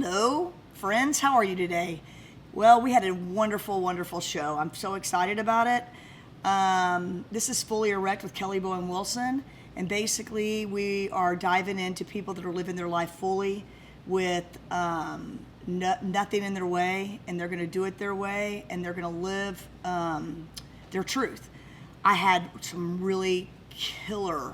Hello, friends. How are you today? Well, we had a wonderful, wonderful show. I'm so excited about it. This is Fully Erect with Kelly Bowen Wilson. And basically, we are diving into people that are living their life fully with nothing in their way, and they're going to do it their way, and they're going to live their truth. I had some really killer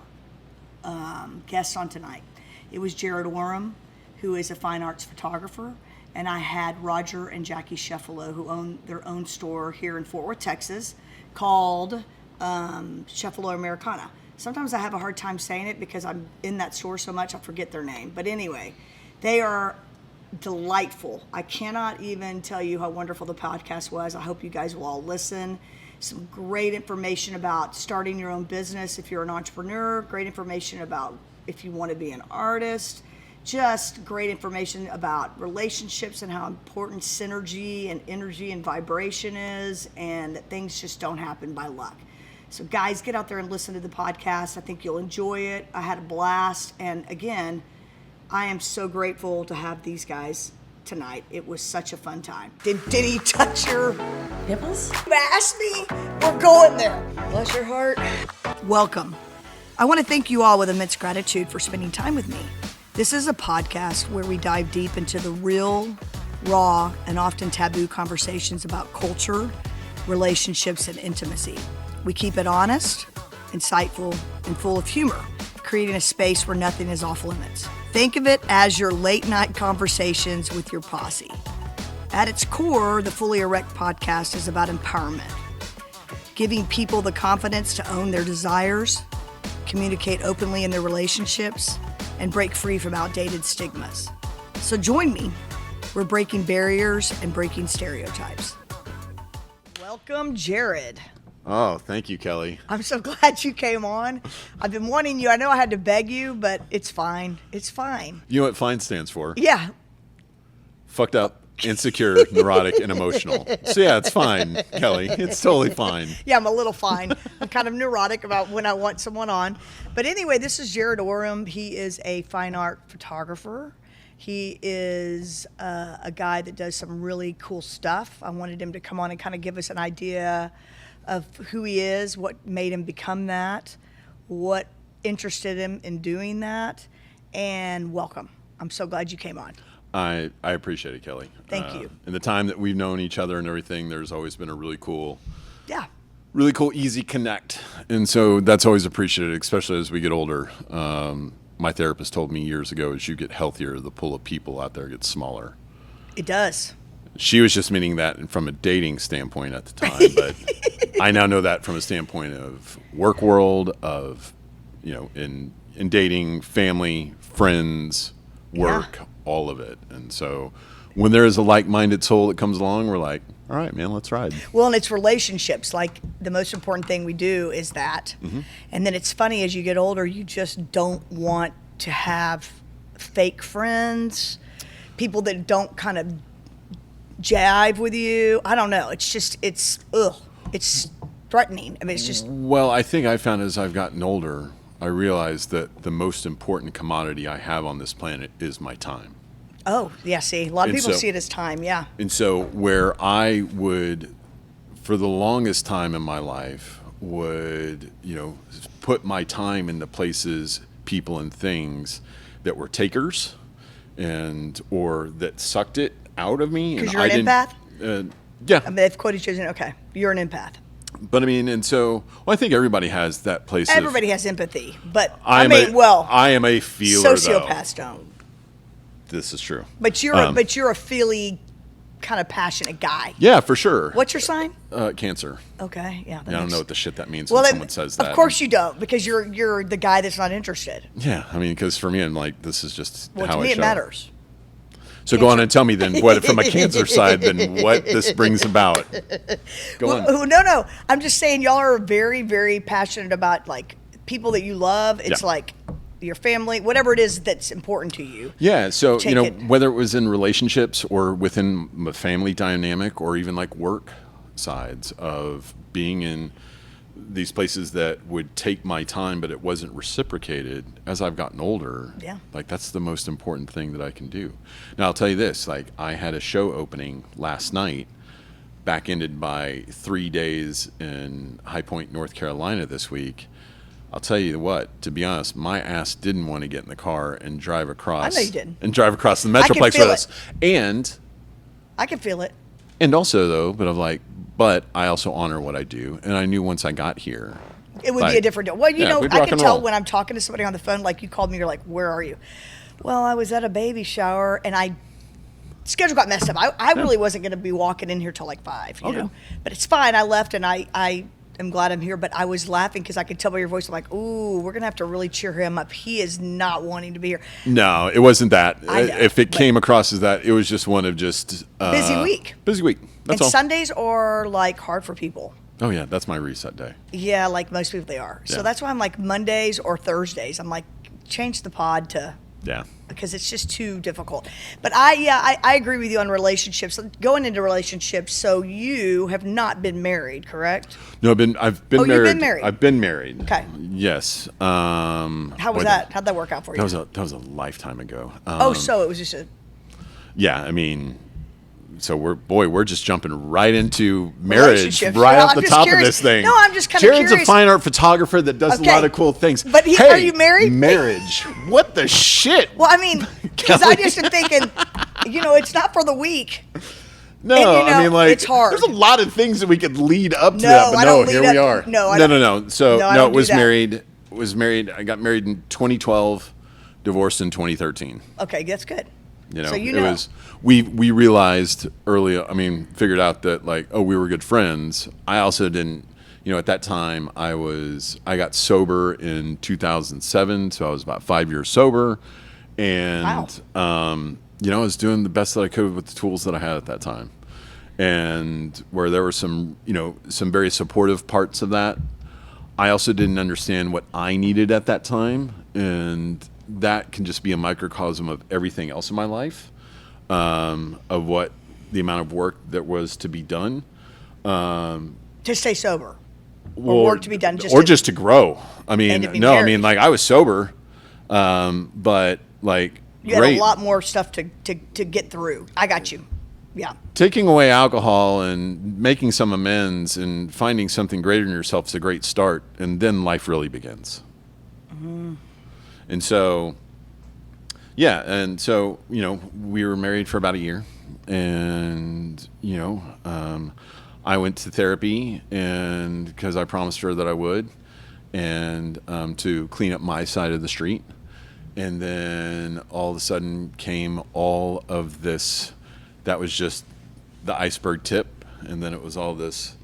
guests on tonight. It was Jarrod Oram, who is a fine arts photographer, and I had Roger and Jackie Sheffalo, who own their own store here in Fort Worth, Texas, called Sheffalo Americana. Sometimes I have a hard time saying it because I'm in that store so much I forget their name. But anyway, they are delightful. I cannot even tell you how wonderful the podcast was. I hope you guys will all listen. Some great information about starting your own business if you're an entrepreneur, great information about if you want to be an artist, just great information about relationships and how important synergy and energy and vibration is, and that things just don't happen by luck. So guys, get out there and listen to the podcast. I think you'll enjoy it. I had a blast. And again, I am so grateful to have these guys tonight. It was such a fun time. Did he touch your nipples? Ask me. We're going there. Bless your heart. Welcome. I want to thank you all with immense gratitude for spending time with me. This is a podcast where we dive deep into the real, raw, and often taboo conversations about culture, relationships, and intimacy. We keep it honest, insightful, and full of humor, creating a space where nothing is off limits. Think of it as your late night conversations with your posse. At its core, the Fully Erect podcast is about empowerment, giving people the confidence to own their desires, communicate openly in their relationships, and break free from outdated stigmas. So join me. We're breaking barriers and breaking stereotypes. Welcome, Jarrod. Oh, thank you, Kelly. I'm so glad you came on. I've been wanting you. I know I had to beg you, but it's fine. It's fine. You know what FINE stands for? Yeah. Fucked up, insecure, neurotic, and emotional. So yeah, it's fine, Kelly. It's totally fine. Yeah, I'm a little fine. I'm kind of neurotic about when I want someone on. But anyway, this is Jarrod Oram. He is a fine art photographer. He is a guy that does some really cool stuff. I wanted him to come on and kind of give us an idea of who he is, what made him become that, what interested him in doing that, and welcome. I'm so glad you came on. I appreciate it, Kelly. Thank you. In the time that we've known each other and everything, there's always been a really cool, easy connect. And so that's always appreciated, especially as we get older. My therapist told me years ago, as you get healthier, the pool of people out there gets smaller. It does. She was just meaning that from a dating standpoint at the time, but I now know that from a standpoint of work world, of, in dating, family, friends, work, all of it. And so when there is a like-minded soul that comes along, we're like, all right, man, let's ride. Well, and it's relationships. Like, the most important thing we do is that. Mm-hmm. And then it's funny, as you get older, you just don't want to have fake friends, people that don't kind of jive with you. I don't know. It's just, it's threatening. I mean, it's just. Well, I think I found as I've gotten older, I realized that the most important commodity I have on this planet is my time. Oh, yeah, see, a lot of people see it as time, yeah. And so where I would, for the longest time in my life, would, put my time into places, people, and things that were takers or that sucked it out of me. Because you're an empath? Yeah. I mean, they've quoted you as okay, you're an empath. But I mean, and so, I think everybody has that place. Everybody has empathy, but I am a feeler, sociopaths don't. This is true. But you're a feely, kind of passionate guy. Yeah, for sure. What's your sign? Cancer. Okay, yeah. I don't know what the shit that means when someone says that. Of course you don't, because you're the guy that's not interested. Yeah, I mean, because for me, I'm like, this is just how I show. To me, it matters. So go on and tell me then what, from a cancer side, then what this brings about. Go on. No. I'm just saying y'all are very, very passionate about, like, people that you love. It's like your family, whatever it is that's important to you. Yeah, so, whether it was in relationships or within a family dynamic or even like work sides of being in these places that would take my time, but it wasn't reciprocated. As I've gotten older, Yeah. like that's the most important thing that I can do. Now I'll tell you this: like I had a show opening last night, back ended by 3 days in High Point, North Carolina this week. I'll tell you what, to be honest, my ass didn't want to get in the car and drive across. I know you didn't. And drive across the I can Metroplex feel with us. I can feel it. And also though, but I also honor what I do. And I knew once I got here, It would be a different deal. Well, you know, we'd I rock can and tell roll. when I'm talking to somebody on the phone, like you called me, you're like, where are you? Well, I was at a baby shower and schedule got messed up. I really wasn't going to be walking in here till like 5, you know, but it's fine. I left and I am glad I'm here, but I was laughing because I could tell by your voice, I'm like, ooh, we're going to have to really cheer him up. He is not wanting to be here. No, it wasn't that. I know, If it came across as that, it was just one of just Busy week. Busy week. That's And all. Sundays are like hard for people. Oh yeah, that's my reset day. Yeah, like most people they are. Yeah. So that's why I'm like Mondays or Thursdays. I'm like, change the pod to, Yeah. because it's just too difficult. But I agree with you on relationships. Going into relationships, so you have not been married, correct? No, I've been Oh, married. you've been married. I've been married. Okay. Yes. How was that? How'd that work out for you? That was a lifetime ago. So it was just a Yeah, I mean, so we're just jumping right into marriage Relationships. right No, off I'm the just top curious. of this thing. No, I'm just kinda Jarrod's curious. a fine art photographer that does a Okay. lot of cool things. But hey, are you married? Marriage. What the shit? well, I mean, because I just am thinking, you know, it's not for the weak. No, And, you know, I mean, like, it's hard. there's a lot of things that we could lead up to No, that, but I no, don't here lead we up- are. no, I no, don't- no. So, No, I no, don't do that. was married. I got married in 2012, divorced in 2013. Okay, that's good. You know, So you it know. was, we realized early, I mean, figured out that like, oh, we were good friends. I also didn't, you know, at that time I got sober in 2007. So I was about 5 years sober. And, you know, I was doing the best that I could with the tools that I had at that time. And where there were some, you know, some very supportive parts of that, I also didn't understand what I needed at that time. And that can just be a microcosm of everything else in my life, of what the amount of work that was to be done. To stay sober. Or work to be done. Just to grow. I mean, And to be no, I married. mean, like I was sober, but like, You had a lot more stuff to get through. I got you. Yeah. Taking away alcohol and making some amends and finding something greater in yourself is a great start, and then life really begins. Mm-hmm. And so, yeah, and so, you know, we were married for about a year, and, you know, I went to therapy, and because I promised her that I would, and to clean up my side of the street. And then all of a sudden came all of this. That was just the iceberg tip, and then it was all this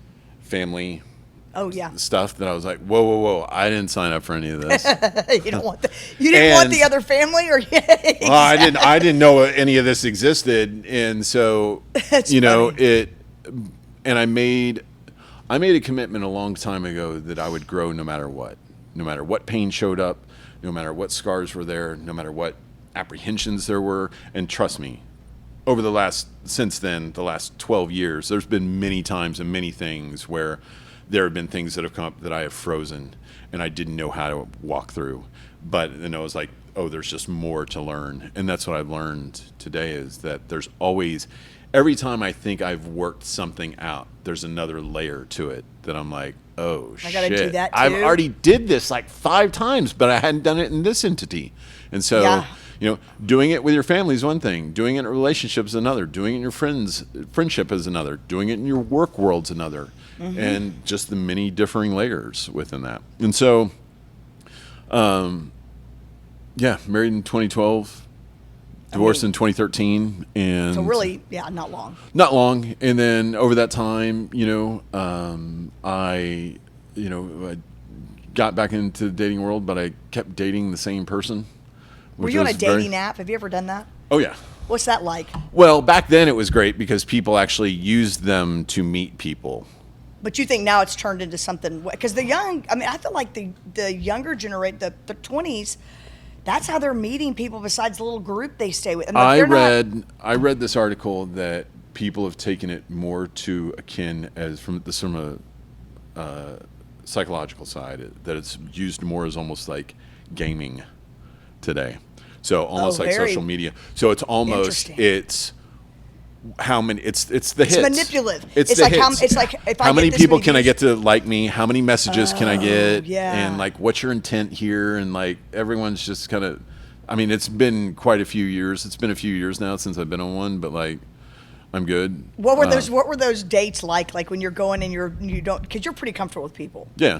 family Oh yeah. stuff that I was like, whoa, whoa, whoa! I didn't sign up for any of this. You don't want you didn't want And- the other family, or Well, I didn't know any of this existed, and so That's you know funny. it. And I made a commitment a long time ago that I would grow no matter what pain showed up, no matter what scars were there, no matter what apprehensions there were. And trust me, over the last 12 years, there's been many times and many things where there have been things that have come up that I have frozen and I didn't know how to walk through. But then I was like, oh, there's just more to learn. And that's what I've learned today, is that there's always, every time I think I've worked something out, there's another layer to it that I'm like, oh, I gotta do shit. that I've too. already did this like 5 times, but I hadn't done it in this entity. And so, Yeah. you know, doing it with your family is one thing. Doing it in a relationship is another. Doing it in your friendship is another. Doing it in your work world's another. Mm-hmm. And just the many differing layers within that. And so, yeah, married in 2012, divorced in 2013, and So really, yeah, not long. not long. And then over that time, you know, I got back into the dating world, but I kept dating the same person. Were which you on a was very- dating app? Have you ever done that? Oh yeah. What's that like? Well, back then it was great because people actually used them to meet people. But you think now it's turned into something? Because the young, I mean, I feel like the younger generation, the 20s, that's how they're meeting people besides the little group they stay with. And I they're not- read this article that people have taken it more to akin as from a psychological side, that it's used more as almost like gaming today. So almost like very social media. So it's almost, interesting. it's how many, it's the hits. Manipulative. It's It's the like how- hits. it's like if I how get many this people many can I views- get to like me? How many messages can I get? yeah. And like, what's your intent here? And like, everyone's just kind of, I mean, it's been quite a few years. It's been a few years now since I've been on one, but like, I'm good. What were those dates like? Like when you're going and you don't, because you're pretty comfortable with people, Yeah.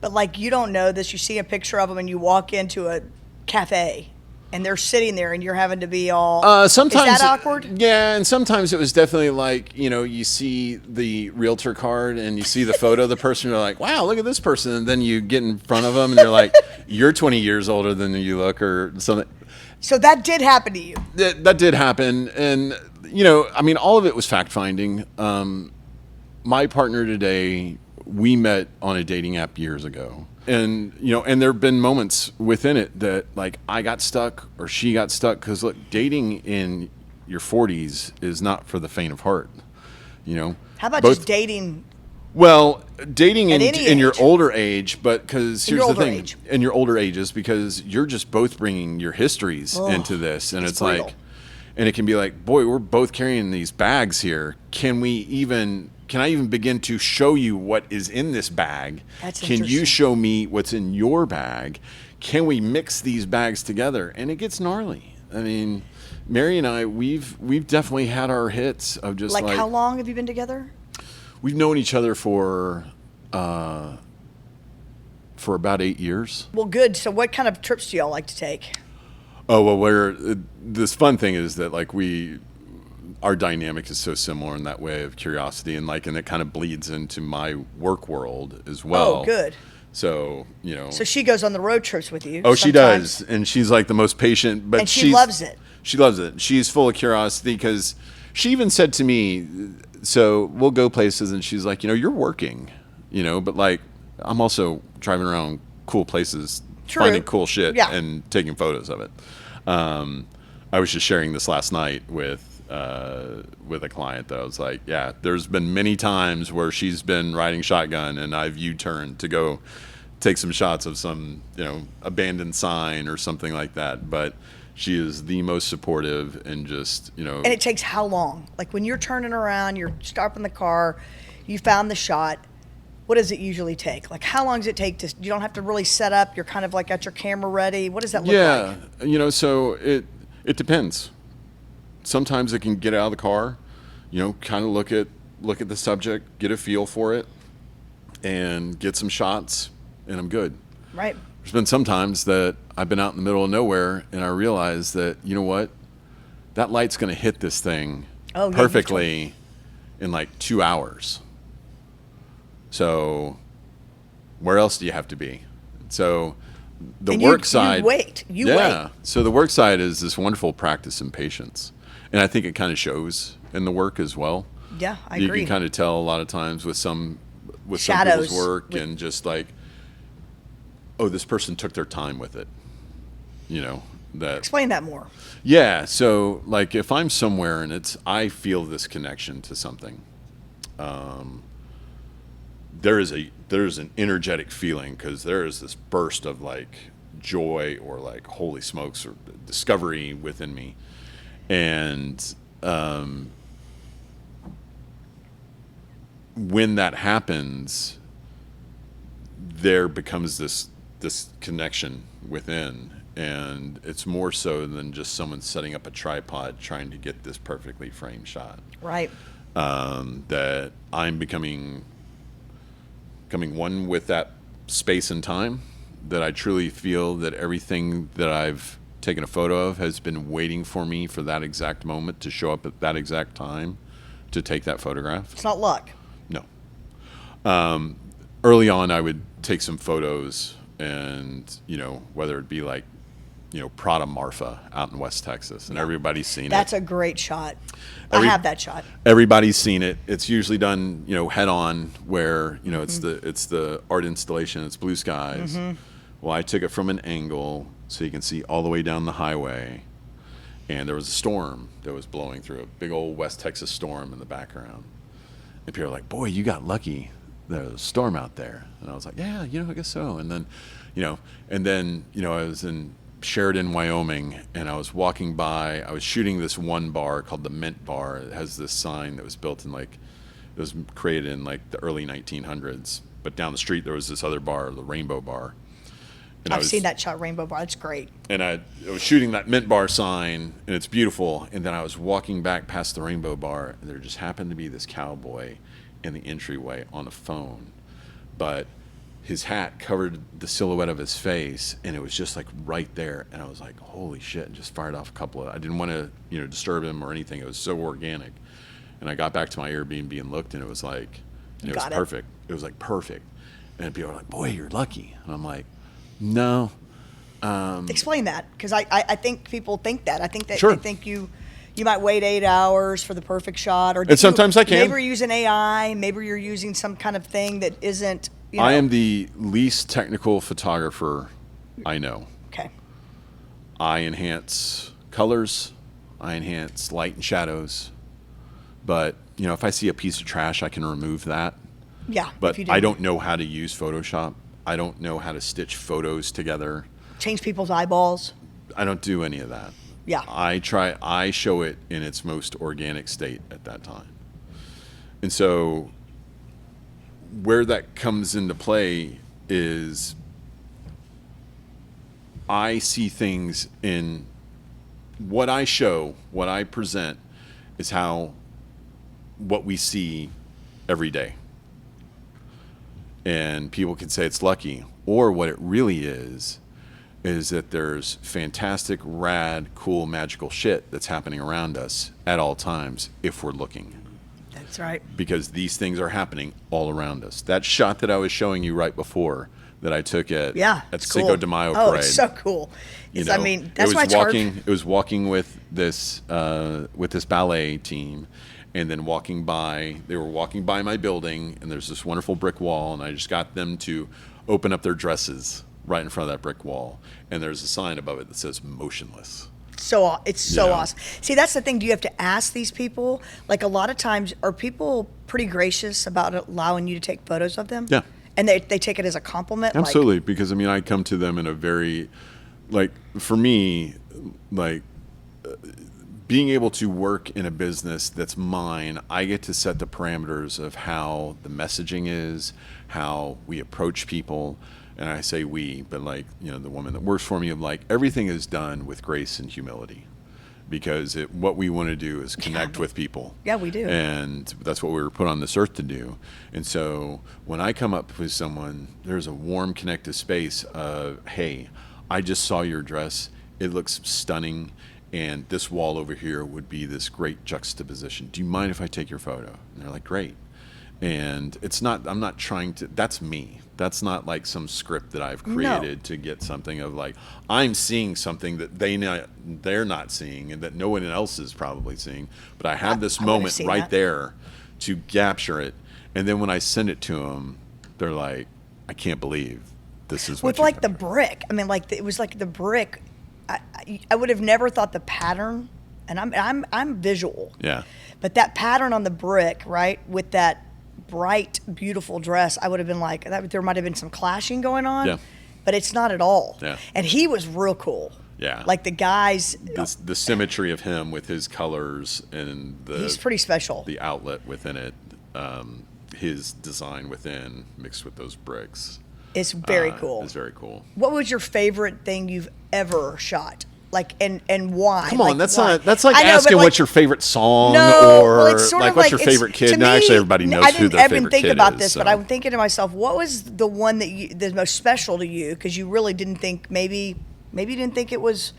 but like you don't know this. You see a picture of them and you walk into a cafe and they're sitting there and you're having to be all. Sometimes is that awkward? Yeah, and sometimes it was definitely like, you see the realtor card and you see the photo of the person. You're like, wow, look at this person, and then you get in front of them and you're like, you're 20 years older than you look, or something. So that did happen to you. That did happen, and I mean, all of it was fact finding. My partner today, we met on a dating app years ago. And, and there have been moments within it that, like, I got stuck or she got stuck. Because, look, dating in your 40s is not for the faint of heart, How about Both- just dating? Well, dating At any in your age. older age, but because In here's your the older thing. age. In your older ages, because you're just both bringing your histories Ugh, into this. And it's it's brutal. like, and it can be like, boy, we're both carrying these bags here. Can I even begin to show you what is in this bag? That's Can you interesting. show me what's in your bag? Can we mix these bags together? And it gets gnarly. I mean, Mary and I, we've definitely had our hits of just Like like how long have you been together? we've known each other for about 8 years. Well, good. So what kind of trips do y'all like to take? Oh, well, this fun thing is that like our dynamic is so similar in that way of curiosity, and it kind of bleeds into my work world as well. Oh, good. So, So she goes on the road trips with you. oh, she sometimes. does. And she's like the most patient, but And she loves it. She loves it. She's full of curiosity, because she even said to me, so we'll go places and she's like, you're working, but like, I'm also driving around cool places, True. finding cool shit Yeah. and taking photos of it. I was just sharing this last night with a client that I was like, yeah, there's been many times where she's been riding shotgun and I've U-turned to go take some shots of some, abandoned sign or something like that. But she is the most supportive and just, And it takes how long? Like when you're turning around, you're stopping the car, you found the shot. What does it usually take? Like how long does it take you don't have to really set up. You're kind of like got your camera ready. What does that look like? Yeah, so it depends. Sometimes it can get out of the car, kind of look at the subject, get a feel for it, and get some shots, and I'm good. Right. There's been some times that I've been out in the middle of nowhere and I realize that, you know what, that light's going to hit this thing Oh, yeah, perfectly in like 2 hours. So where else do you have to be? So the And work you side. wait. You wait. So the work side is this wonderful practice in patience. And I think it kind of shows in the work as well. Yeah, I You agree. can kind of tell a lot of times with some Shadows. people's work and just like, oh, this person took their time with it. That. Explain that more. Yeah. So like if I'm somewhere and I feel this connection to something, there's an energetic feeling, because there is this burst of like joy or like holy smokes or discovery within me. And when that happens, there becomes this connection within, and it's more so than just someone setting up a tripod trying to get this perfectly framed shot. Right. That I'm becoming one with that space and time, that I truly feel that everything that I've taken a photo of has been waiting for me for that exact moment to show up at that exact time to take that photograph. It's not luck. No. Early on, I would take some photos, and whether it be like Prada Marfa out in West Texas, and everybody's seen That's it. a great shot. I have that shot. Everybody's seen it. It's usually done head on, where it's the art installation. It's blue skies. Well, I took it from an angle so you can see all the way down the highway, and there was a storm that was blowing through, a big old West Texas storm in the background. And people are like, "Boy, you got lucky." there's a storm out there. And I was like, yeah, I guess so. And then, I was in Sheridan, Wyoming, and I was walking by. I was shooting this one bar called the Mint Bar. It has this sign that was built in it was created in like the early 1900s. But down the street there was this other bar, the Rainbow Bar. And I've seen that shot, Rainbow Bar. It's great. And I was shooting that Mint Bar sign, and it's beautiful. And then I was walking back past the Rainbow Bar, and there just happened to be this cowboy in the entryway on a phone. But his hat covered the silhouette of his face, and it was just like right there. And I was like, holy shit, and just fired off a couple of, I didn't want to, disturb him or anything. It was so organic. And I got back to my Airbnb and looked, and it was like, it was perfect. It was like perfect. And people were like, boy, you're lucky. And I'm like, no. Explain that, because I think people think that. I think that Sure. they think you might wait 8 hours for the perfect shot, or And sometimes I can. Maybe you're using AI, maybe you're using some kind of thing that isn't. I am the least technical photographer I know. Okay. I enhance colors, I enhance light and shadows, but if I see a piece of trash, I can remove that. Yeah. But I don't know how to use Photoshop. I don't know how to stitch photos together. Change people's eyeballs. I don't do any of that. Yeah. I show it in its most organic state at that time. And so where that comes into play is I see things in what I show, what I present is what we see every day. And people can say it's lucky, or what it really is that there's fantastic, rad, cool, magical shit that's happening around us at all times if we're looking. That's right. Because these things are happening all around us. That shot that I was showing you right before that I took at Cinco cool. de Mayo Oh, parade. It's so cool. That's why it's hard. It was walking with this ballet team. And then they were walking by my building, and there's this wonderful brick wall, and I just got them to open up their dresses right in front of that brick wall. And there's a sign above it that says motionless. It's so awesome. See, that's the thing. Do you have to ask these people? Like, a lot of times, are people pretty gracious about allowing you to take photos of them? Yeah. And they take it as a compliment? Absolutely. Because, I come to them in a very, for me, being able to work in a business that's mine, I get to set the parameters of how the messaging is, how we approach people. And I say we, but the woman that works for me, everything is done with grace and humility, because what we want to do is connect with people. Yeah, we do. And that's what we were put on this earth to do. And so when I come up with someone, there's a warm, connective space of, hey, I just saw your dress. It looks stunning. And this wall over here would be this great juxtaposition. Do you mind if I take your photo? And they're like, great. And I'm not trying to, that's me. That's not like some script that I've created to get something of I'm seeing something that they're not seeing and that no one else is probably seeing. But I have this moment right there to capture it. And then when I send it to them, they're like, I can't believe this is what with the brick. It was like the brick. I would have never thought the pattern, and I'm visual. Yeah. But that pattern on the brick, right, with that bright, beautiful dress, I would have been like, there might have been some clashing going on. Yeah. But it's not at all. Yeah. And he was real cool. Yeah. Like the guys. The symmetry of him with his colors and he's pretty special. The outlet within it, his design within mixed with those bricks. It's very cool. It's very cool. What was your favorite thing you've ever shot? And why? Come on, that's why? that's like asking what's your favorite song or it's sort of what's your favorite kid. No, actually, everybody knows who their favorite kid is. I didn't think about this, but I'm thinking to myself, what was the one the most special to you? Because you really didn't think maybe you didn't think it was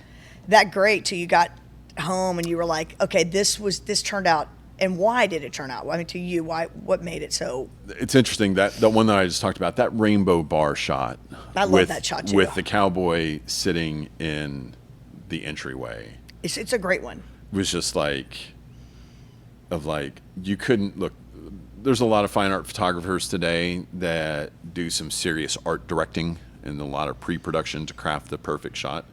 that great till you got home and you were like, okay, this turned out. And why did it turn out? To you, what made it so? It's interesting that the one that I just talked about, that Rainbow Bar shot. I love that shot too. With the cowboy sitting in the entryway. It's a great one. It was just you couldn't look. There's a lot of fine art photographers today that do some serious art directing and a lot of pre-production to craft the perfect shot.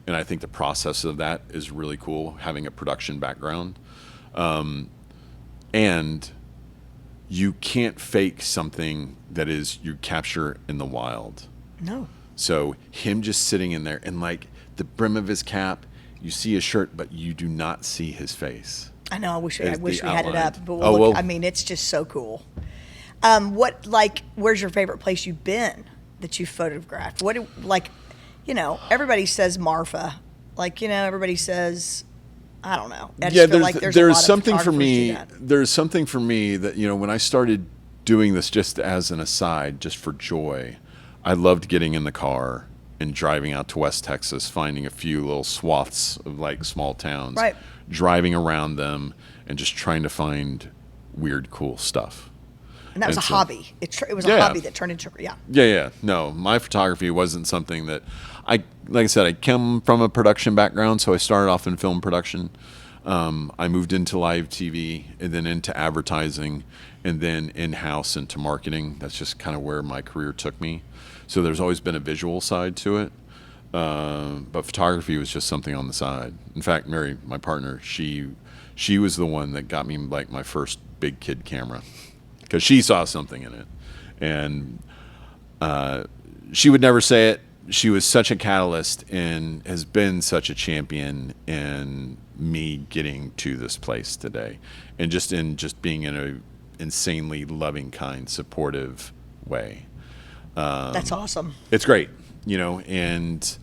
And I think the process of that is really cool, having a production background. And you can't fake something that is you capture in the wild. No. So him just sitting in there and like the brim of his cap, you see his shirt, but you do not see his face. I know. I wish As we the had it up, outline. but Oh, well. I mean, it's just so cool. Where's your favorite place you've been that you photographed? Everybody says Marfa. Everybody says, I don't know. I just feel like there's a lot of something for photographers me. do that. There's something for me that when I started doing this just as an aside, just for joy, I loved getting in the car and driving out to West Texas, finding a few little swaths of like small towns, Right. driving around them and just trying to find weird, cool stuff. And that was a so- hobby. It was a Yeah. hobby that turned into, yeah. Yeah. No, my photography wasn't something that like I said, I come from a production background, so I started off in film production. I moved into live TV and then into advertising and then in-house into marketing. That's just kind of where my career took me. So there's always been a visual side to it. But photography was just something on the side. In fact, Mary, my partner, she was the one that got me like my first big kid camera because she saw something in it. And she would never say it. She was such a catalyst and has been such a champion in me getting to this place today, and just being in a insanely loving, kind, supportive way. That's awesome. It's great, and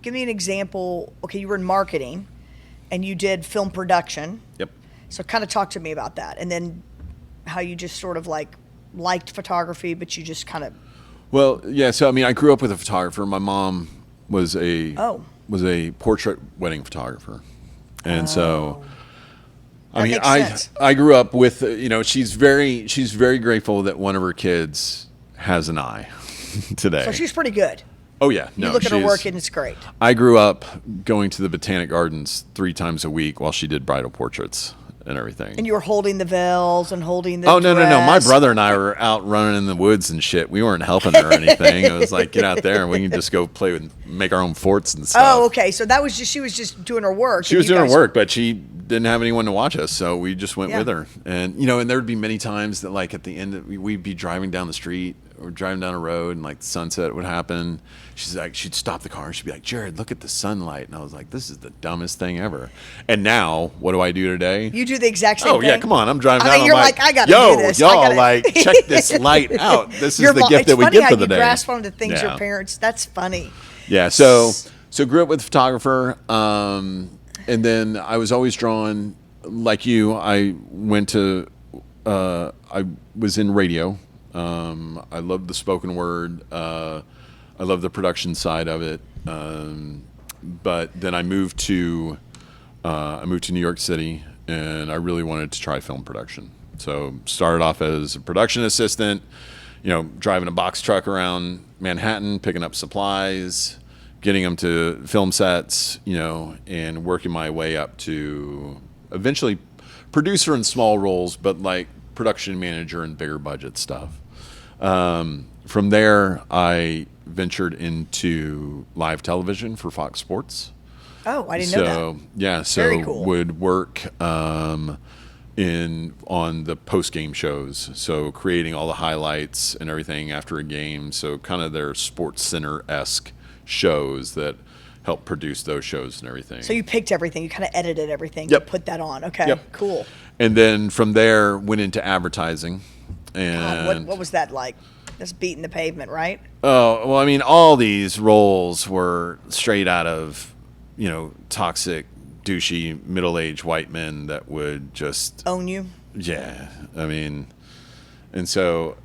Give me an example. Okay, you were in marketing and you did film production. yep. So kind of talk to me about that. And then how you just sort of liked photography, but you just kind of, Well, yeah. So I mean, I grew up with a photographer. My mom was a Oh. portrait wedding photographer, and so I That mean, makes sense. I grew up with she's very grateful that one of her kids has an eye today. so she's pretty good. Oh yeah, You no, look at her she's- work and it's great. I grew up going to the Botanic Gardens 3 times a week while she did bridal portraits and everything. And you were holding the veils and holding the Oh no! My dress. brother and I were out running in the woods and shit. We weren't helping her or anything. It was like, get out there and we can just go play with, make our own forts and stuff. Oh, okay. So that was she was just doing her work. She and was you doing her guys- work, but she didn't have anyone to watch us, so we just went Yeah. with her. And and there would be many times that like at the end we'd be driving down the street or driving down a road and like sunset would happen. She'd stop the car and she'd be like, Jarrod, look at the sunlight. And I was like, this is the dumbest thing ever. And now, what do I do today? You do the exact same Oh thing. yeah, come on! I'm driving I down. mean, you're I'm like, I gotta yo, do this. y'all, I gotta- like, check this light out. This is Your the mom- gift it's that we funny get how for the you day. grasp onto things your Yeah. parents. That's funny. Yeah. So grew up with a photographer, and then I was always drawn, like you. I went to, I was in radio. I loved the spoken word. I love the production side of it. But then I moved to New York City, and I really wanted to try film production. So started off as a production assistant, driving a box truck around Manhattan, picking up supplies, getting them to film sets, and working my way up to eventually producer in small roles, but like production manager and bigger budget stuff. From there, I ventured into live television for Fox Sports. Oh, I didn't know that. Yeah, so Very cool. would work on the post game shows, so creating all the highlights and everything after a game. So kind of their Sports Center-esque shows that help produce those shows and everything. So you picked everything. You kind of edited everything. Yep. You put that on. Okay. Yep. Cool. And then from there went into advertising. And God, what was that like? Just beating the pavement, right? Oh, well, I mean, all these roles were straight out of, toxic, douchey, middle-aged white men that would just, Own you. yeah, I mean, and so,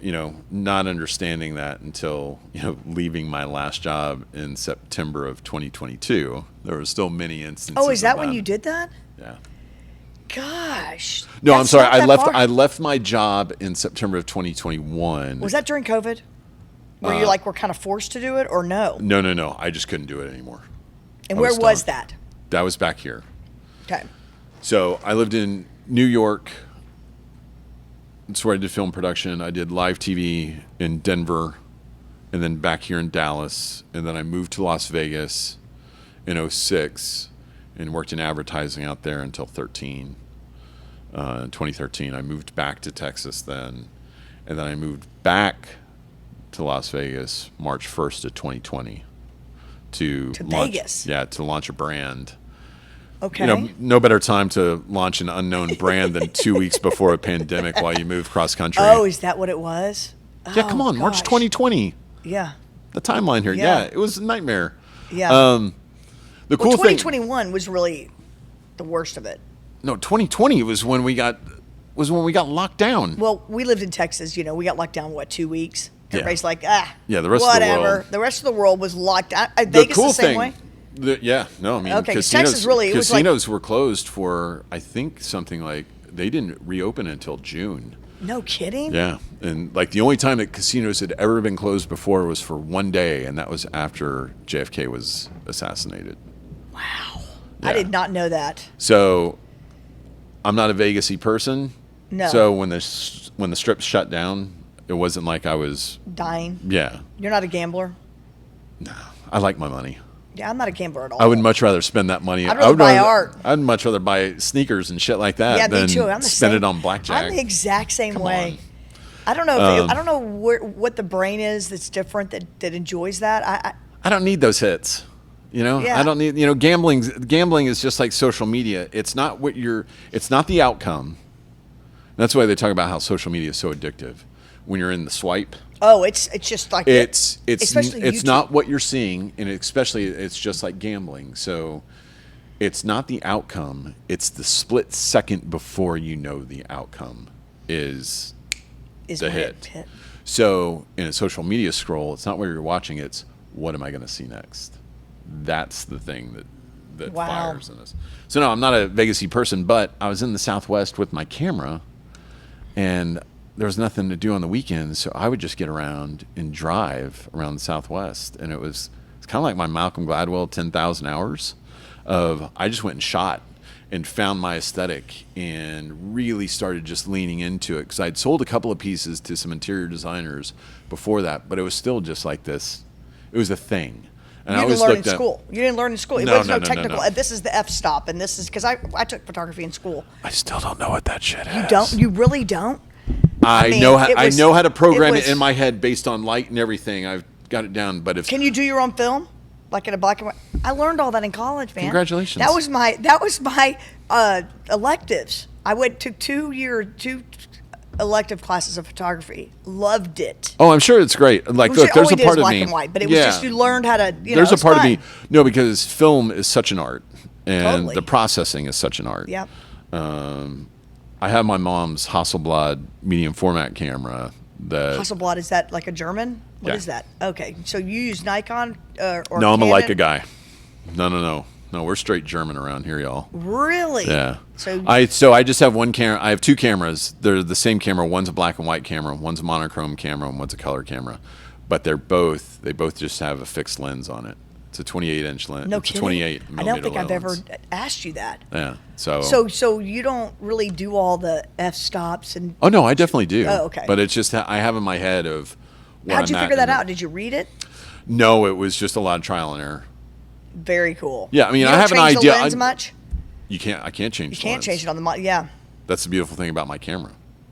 not understanding that until, leaving my last job in September of 2022, there were still many instances. Oh, is that of when you did that? Yeah. Gosh. No, I'm That's sorry. not that far. I left my job in September of 2021. Was that during COVID? Where you were kind of forced to do it, or no? No. I just couldn't do it anymore. And I where was was done. that? That was back here. Okay. So I lived in New York. That's where I did film production. I did live TV in Denver, and then back here in Dallas. And then I moved to Las Vegas in 2006 and worked in advertising out there until 2013. in 2013. I moved back to Texas then, and then I moved back to Las Vegas March 1st of 2020 to launch, Vegas. Yeah, to launch a brand. Okay. You know, no better time to launch an unknown brand than 2 weeks before a pandemic while you move cross country. Oh, is that what it was? Yeah, come on, March gosh. 2020. Yeah. The timeline here. Yeah. Yeah, it was a nightmare. Yeah. The cool thing. 2021 was really the worst of it. No, 2020 was when we got locked down. Well, we lived in Texas. You know, we got locked down, 2 weeks? Yeah. Everybody's like, Yeah, the rest of the whatever. world. The rest of the world was locked down. The Vegas cool the same thing. way? No, I mean, Okay, 'cause Texas really, it was casinos were closed for, I think, something like, they didn't reopen until June. No kidding? Yeah, and like the only time that casinos had ever been closed before was for one day, and that was after JFK was assassinated. Wow. Yeah. I did not know that. So, I'm not a Vegas-y person. No. So when the strip shut down, it wasn't like I was. Dying. Yeah. You're not a gambler? No, I like my money. Yeah, I'm not a gambler at all. I would much rather spend that money. I'd rather buy art. I'd much rather buy sneakers and shit like that Yeah, than me too. I'm the spend same. it on blackjack. I'm the exact same Come way. on. I don't know. I don't know what the brain is that's different that enjoys that. I don't need those hits. You know, Yeah. I don't need. You know, gambling is just like social media. It's not It's not the outcome. That's why they talk about how social media is so addictive. When you're in the swipe, Oh, it's just like especially it's YouTube. not what you're seeing, and especially it's just like gambling. So it's not the outcome; it's the split second before you know the outcome is the my hit. So in a social media scroll, it's not where you're watching; it's what am I going to see next? That's the thing that Wow. fires in us. So no, I'm not a Vegas-y person, but I was in the Southwest with my camera, and there was nothing to do on the weekends, so I would just get around and drive around the Southwest, and it's kind of like my Malcolm Gladwell 10,000 hours of I just went and shot and found my aesthetic and really started just leaning into it because I'd sold a couple of pieces to some interior designers before that, but it was still just like this. It was a thing. And You I didn't always learn in looked at school. You didn't learn in school. It No, was no, no no, no, technical. no. This is the f-stop, and this is because I took photography in school. I still don't know what that shit is. You don't? You really don't? I mean, know it was- I know how to program it it was- in my head based on light and everything. I've got it down. But if Can you do your own film, like in a black and white? I learned all that in college, man. Congratulations. That was my electives. I took 2 elective classes of photography. Loved it. I'm sure it's great. Like, Which look, it there's a only did part of black me. and white, but it was just you learned how to. There's a it's part of fun. me. No, because film is such an art, and Totally. the processing is such an art. Yep. I have my mom's Hasselblad medium format camera. Hasselblad, is that like a German? What Yeah. is that? Okay, so you use Nikon or No, I'm a Canon? Leica guy. No. We're straight German around here, y'all. Really? Yeah. So I just have one camera. I have two cameras. They're the same camera. One's a black and white camera. One's a monochrome camera. And one's a color camera. But they both just have a fixed lens on it. It's a 28-inch lens. no It's a kidding. 28 I don't think I've ever lens. asked you that. Yeah. So. So you don't really do all the f-stops and. Oh no, I definitely do. Oh, okay. But it's just I have in my head of. Where How'd you I'm at figure that in the- out? Did you read it? No, it was just a lot of trial and error. Very cool. Yeah, I mean, You I don't have an change idea. The lens much? I can't change. You the can't lens. change it on the yeah. That's the beautiful thing about my camera.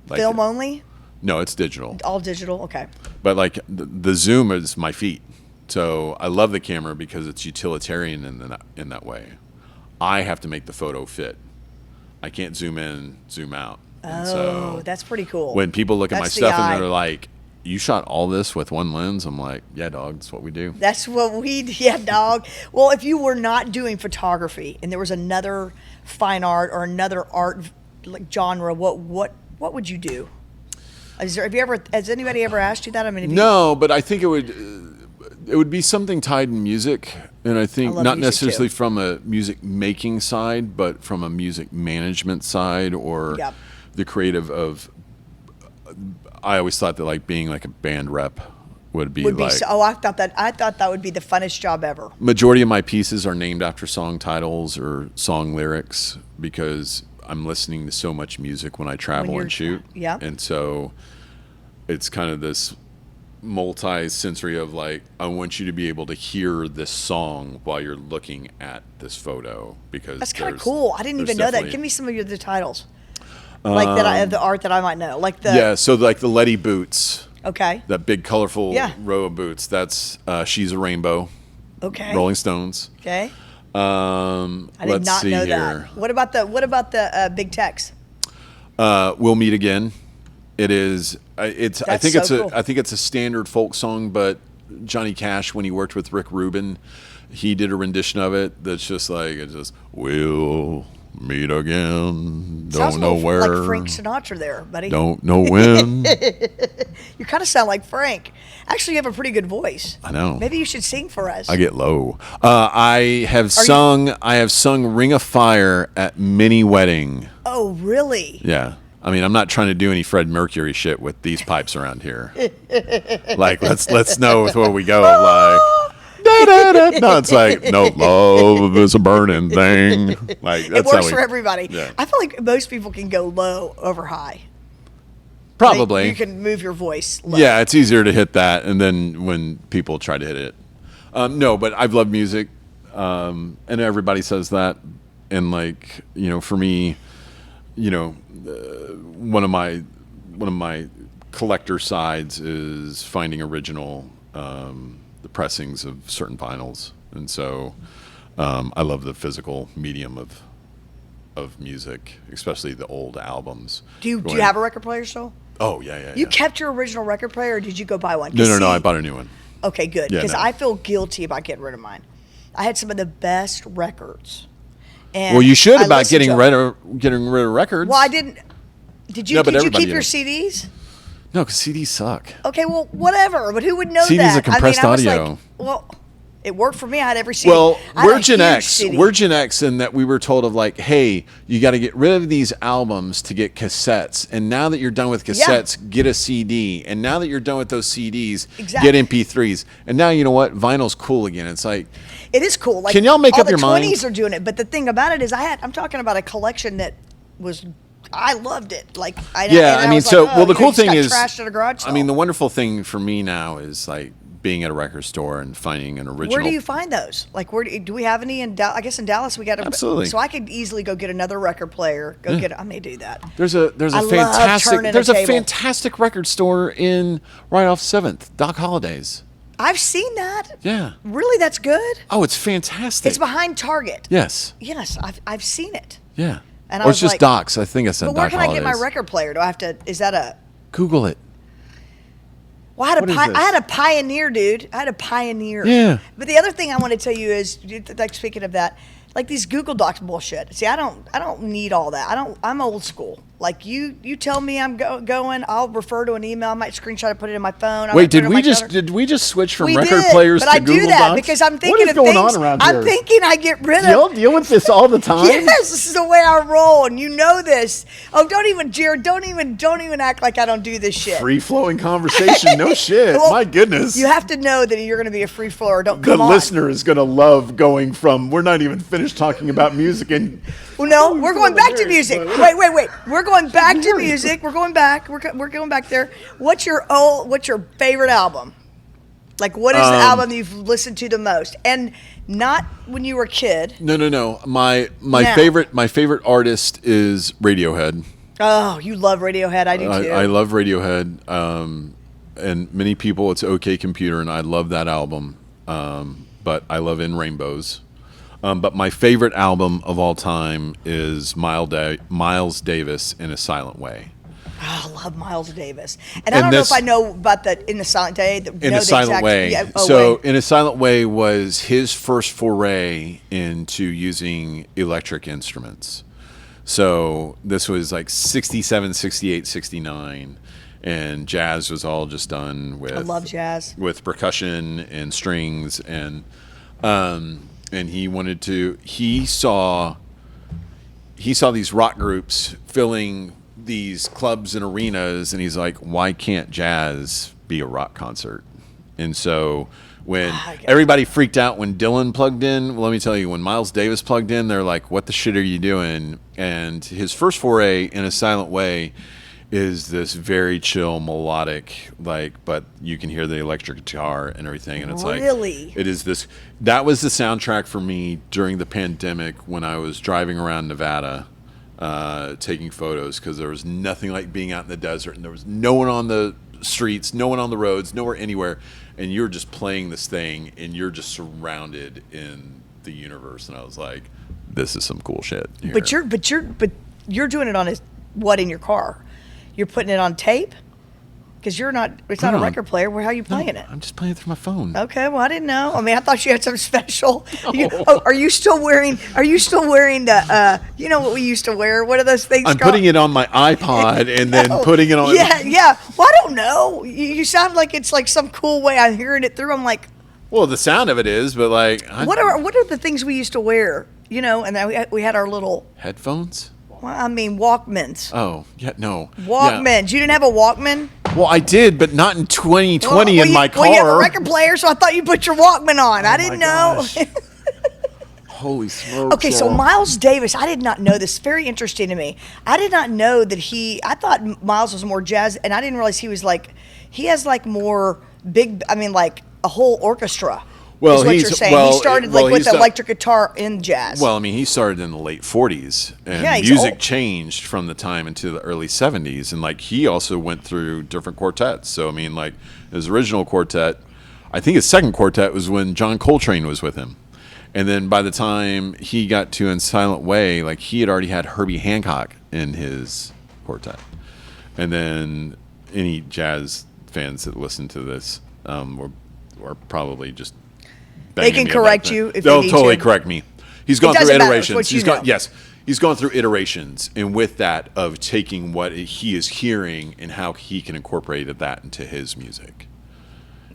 Like, Film only, No, it's digital. all digital. Okay. But like the zoom is my feet. So I love the camera because it's utilitarian in that way. I have to make the photo fit. I can't zoom in, zoom out. And Oh, that's pretty cool. when people look at my That's the stuff eye. and they're like, "You shot all this with one lens?" I'm like, "Yeah, dog. That's what we do." That's what yeah, dog. Well, if you were not doing photography and there was another fine art or another art like genre, what would you do? Has anybody ever asked you that? I mean, if No, but I think it would be something tied in music, and I think I love not music, necessarily too. from a music making side, but from a music management side or Yep. the creative of. I always thought that like being like a band rep would be like. I thought that would be the funnest job ever. Majority of my pieces are named after song titles or song lyrics because I'm listening to so much music when I travel you're- and shoot. yeah. And so it's kind of this multi-sensory of like, I want you to be able to hear this song while you're looking at this photo because That's kind of there's- cool. I didn't there's even know that. definitely- Give me some of the titles. Like the art that I might know, like the Yeah, so like the Letty boots, Okay. that big colorful Yeah. row of boots. That's She's a Rainbow, Okay. Rolling Stones. Okay. I did Let's not see know here. that. What about the Big Tex? We'll Meet Again. It is. It's. I That's think so it's a. cool. I think it's a standard folk song, but Johnny Cash, when he worked with Rick Rubin, he did a rendition of it. That's just like it's just we'll meet again. Sounds Don't a know little where. like Frank Sinatra there, buddy. Don't know when. You kind of sound like Frank. Actually, you have a pretty good voice. I know. Maybe you should sing for us. I get low. I have sung. I have sung "Ring of Fire" at many wedding. Oh, really? Yeah. I mean, I'm not trying to do any Fred Mercury shit with these pipes around here. Like, let's know where we go. Like, da-da-da. No, it's like, no, love is a burning thing. Like, It that's works how for everybody. Yeah. I feel like most people can go low over high. Probably. You can move your voice low. Yeah, it's easier to hit that, and then when people try to hit it. No, but I've loved music, and everybody says that. And like, for me, one of my collector sides is finding original the pressings of certain vinyls, and so I love the physical medium of music, especially the old albums. Do you have a record player still? Oh yeah. You kept your original record player, or did you go buy one? No. I bought a new one. Okay, good. Yeah, Because no. I feel guilty about getting rid of mine. I had some of the best records. And Well, you should I about listened getting to rid them. of records. Well, I didn't. Did you? No, but did you everybody keep your did. CDs? No, because CDs suck. Okay, well, whatever. But who would know CDs that? are compressed I was audio. Like, well, it worked for me. I had every CD. Well, I had we're a Gen huge X. CD. We're Gen X in that we were told of like, hey, you got to get rid of these albums to get cassettes. And now that you're done with cassettes, get a CD. And now that you're done with those CDs, Exactly. get MP3s. And now you know what? Vinyl's cool again. It's like, It is cool. Like, Can y'all make all up your mind? The 20s are doing it. But the thing about it is, I'm talking about a collection that was. I loved it. Like, the cool thing is, trashed at a garage sale. I mean, the wonderful thing for me now is like being at a record store and finding an original. Where do you find those? Like, do we have any in Dallas? I guess in Dallas we got Absolutely. So I could easily go get another record player. I may do that. There's a I love fantastic turning a table. fantastic record store in right off 7th, Doc Holliday's. I've seen that. Yeah. Really, that's good. Oh, it's fantastic. It's behind Target. Yes. Yes, I've seen it. Yeah. And I or was it's just like- Doc's. I think I said But where Doc can I get my Holliday's. record player? Do I have to? Is that a? Google it. Well, I had What is I this? had a Pioneer, dude. I had a Pioneer. Yeah. But the other thing I want to tell you is, like, speaking of that, like these Google Docs bullshit. See, I don't need all that. I'm old school. Like you tell me I'm going, I'll refer to an email. I might screenshot it, put it in my phone. I Wait, might put it did in we my just calendar. did we just switch from We record did, players but to I Google do that Docs? because I'm What thinking is of going things. on around I'm here? thinking I get rid of. Y'all deal with this all the time? Yes, this is the way I roll, and you know this. Oh, don't even, Jarrod. Don't even act like I don't do this shit. Free flowing conversation. No shit. Well, My goodness. You have to know that you're going to be a free flower. Don't the come on. listener is going to love going from we're not even finished talking about music and Well, no, we're going back to hilarious, music. but- Wait. We're going back to music. We're going back. We're going back there. What's your favorite album? Like, what is the album you've listened to the most? And not when you were a kid. No. My Now. favorite artist is Radiohead. Oh, you love Radiohead. I do too. I love Radiohead. And many people, it's OK Computer, and I love that album. But I love In Rainbows. But my favorite album of all time is Miles Davis in a Silent Way. Oh, I love Miles Davis. And I don't this- know if I know about In a Silent Day. In a Silent Way. In a Silent Way was his first foray into using electric instruments. So this was like 67, 68, 69. And jazz was all just done with I love jazz. with percussion and strings and he saw these rock groups filling these clubs and arenas, and he's like, why can't jazz be a rock concert? And so when everybody freaked out when Dylan plugged in, well, let me tell you, when Miles Davis plugged in, they're like, what the shit are you doing? And his first foray In a Silent Way is this very chill melodic, but you can hear the electric guitar and everything, and it's Really? it is this. That was the soundtrack for me during the pandemic when I was driving around Nevada, taking photos, because there was nothing like being out in the desert, and there was no one on the streets, no one on the roads, nowhere anywhere, and you're just playing this thing, and you're just surrounded in the universe. And I was like, this is some cool shit here. But you're doing it on what in your car? You're putting it on tape? Because it's not a record player. How are you playing it? I'm just playing it through my phone. Okay, well, I didn't know. I mean, I thought you had some special. Are you still wearing the? You know what we used to wear? What are those things I'm called? putting it on my iPod and then putting it on. Yeah. Well, I don't know. You sound like it's like some cool way. I'm hearing it through. I'm like, Well, the sound of it is, but like, what are the things we used to wear? You know, and then we had our little headphones. Well, I mean, Walkmans. Oh, yeah, no. Walkmans. Yeah. You didn't have a Walkman? Well, I did, but not in 2020 in my car. Well, you have a record player, so I thought you put your Walkman on. I didn't know. Holy smokes. Okay, so Miles Davis, I did not know this. Very interesting to me. I did not know that I thought Miles was more jazz, and I didn't realize he has like more like a whole orchestra. Well, is what you're saying. He started with the electric guitar in jazz. Well, I mean, he started in the late 40s, and he's music old. changed from the time into the early 70s, and like he also went through different quartets. So I mean, like his original quartet, I think his second quartet was when John Coltrane was with him, and then by the time he got to In Silent Way, like he had already had Herbie Hancock in his quartet, and then any jazz fans that listen to this were probably just. They can correct you if they'll they need totally to. correct me. He's gone through doesn't matter. It's iterations. what you know. He's gone through iterations, and with that of taking what he is hearing and how he can incorporate that into his music.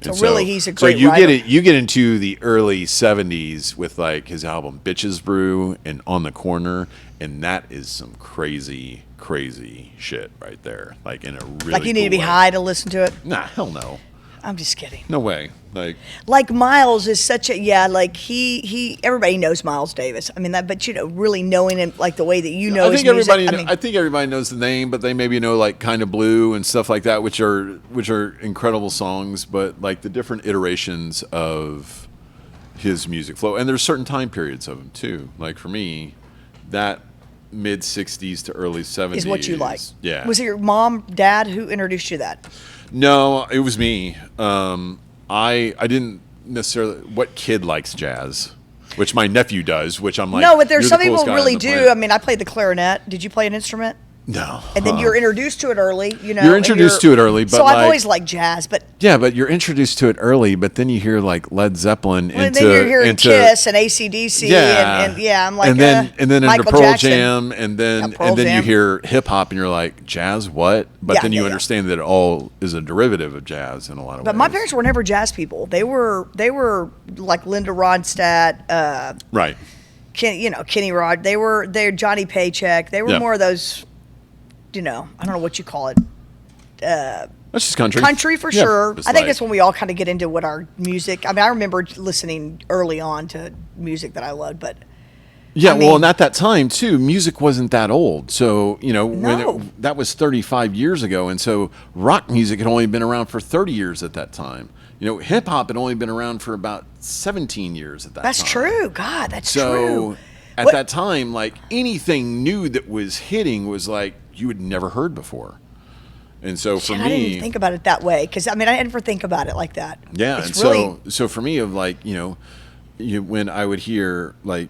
So And really, he's a great you writer. You get into the early 70s with like his album Bitches Brew and On the Corner, and that is some crazy shit right there. Like in a really Like you need to be cool way. high to listen to it. Nah, hell no. I'm just kidding. No way. Like Miles is such a like he everybody knows Miles Davis. I mean that, but really knowing him like the way that you know I his think music. everybody. I think everybody knows the name, but they maybe know like Kind of Blue and stuff like that, which are incredible songs. But like the different iterations of his music flow, and there's certain time periods of them too. Like for me, that mid '60s to early '70s is what you like. Yeah. Was it your mom, dad who introduced you to that? No, it was me. I didn't necessarily. What kid likes jazz? Which my nephew does. Which I'm like. No, but there's "You're some the coolest people guy on really the do. planet." I mean, I played the clarinet. Did you play an instrument? No. And then you're introduced to it early, you know. You're and introduced to it early, but so I've like- always liked jazz, but Yeah, but you're introduced to it early, but then you hear like Led Zeppelin and then you're hearing Kiss and AC/DC and I'm like, and then into Michael Pearl Jackson. Jam, and then Yeah, Pearl and then you Jam. hear hip hop, and you're like, jazz, what? But Yeah, then you yeah. understand that it all is a derivative of jazz in a lot of ways. But my parents were never jazz people. They were like Linda Ronstadt, right? Kenny Rod. They're Johnny Paycheck. They were Yeah. more of those, I don't know what you call it. That's just country. Country for Yeah, sure. just I think like- that's when we all kind of get into what our music. I mean, I remember listening early on to music that I loved, but Yeah, I well, mean- and at that time too, music wasn't that old. So No. that was 35 years ago, and so rock music had only been around for 30 years at that time. Hip hop had only been around for about 17 years at that that's time. true. God, that's So true. at What- that time, like anything new that was hitting was like you had never heard before. And so for Shit, me, I didn't even think about it that way because I never think about it like that. yeah, it's and really, so for me, of like when I would hear like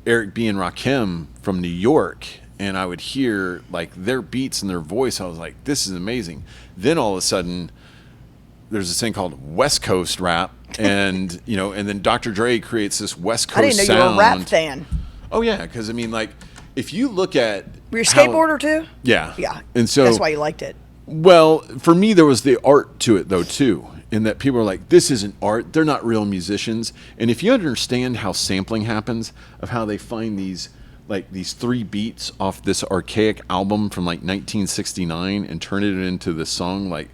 Eric B. and Rakim from New York, and I would hear like their beats and their voice, I was like, this is amazing. Then all of a sudden, there's this thing called West Coast rap, and and then Dr. Dre creates this West Coast I didn't know sound. you were a rap fan. Oh yeah, because I mean, like if you look at Were you a how- skateboarder too? Yeah, Yeah, and so that's why you liked it. well, for me, there was the art to it, though, too, in that people are like, this isn't art. They're not real musicians. And if you understand how sampling happens, of how they find these 3 beats off this archaic album from like 1969 and turn it into this song, like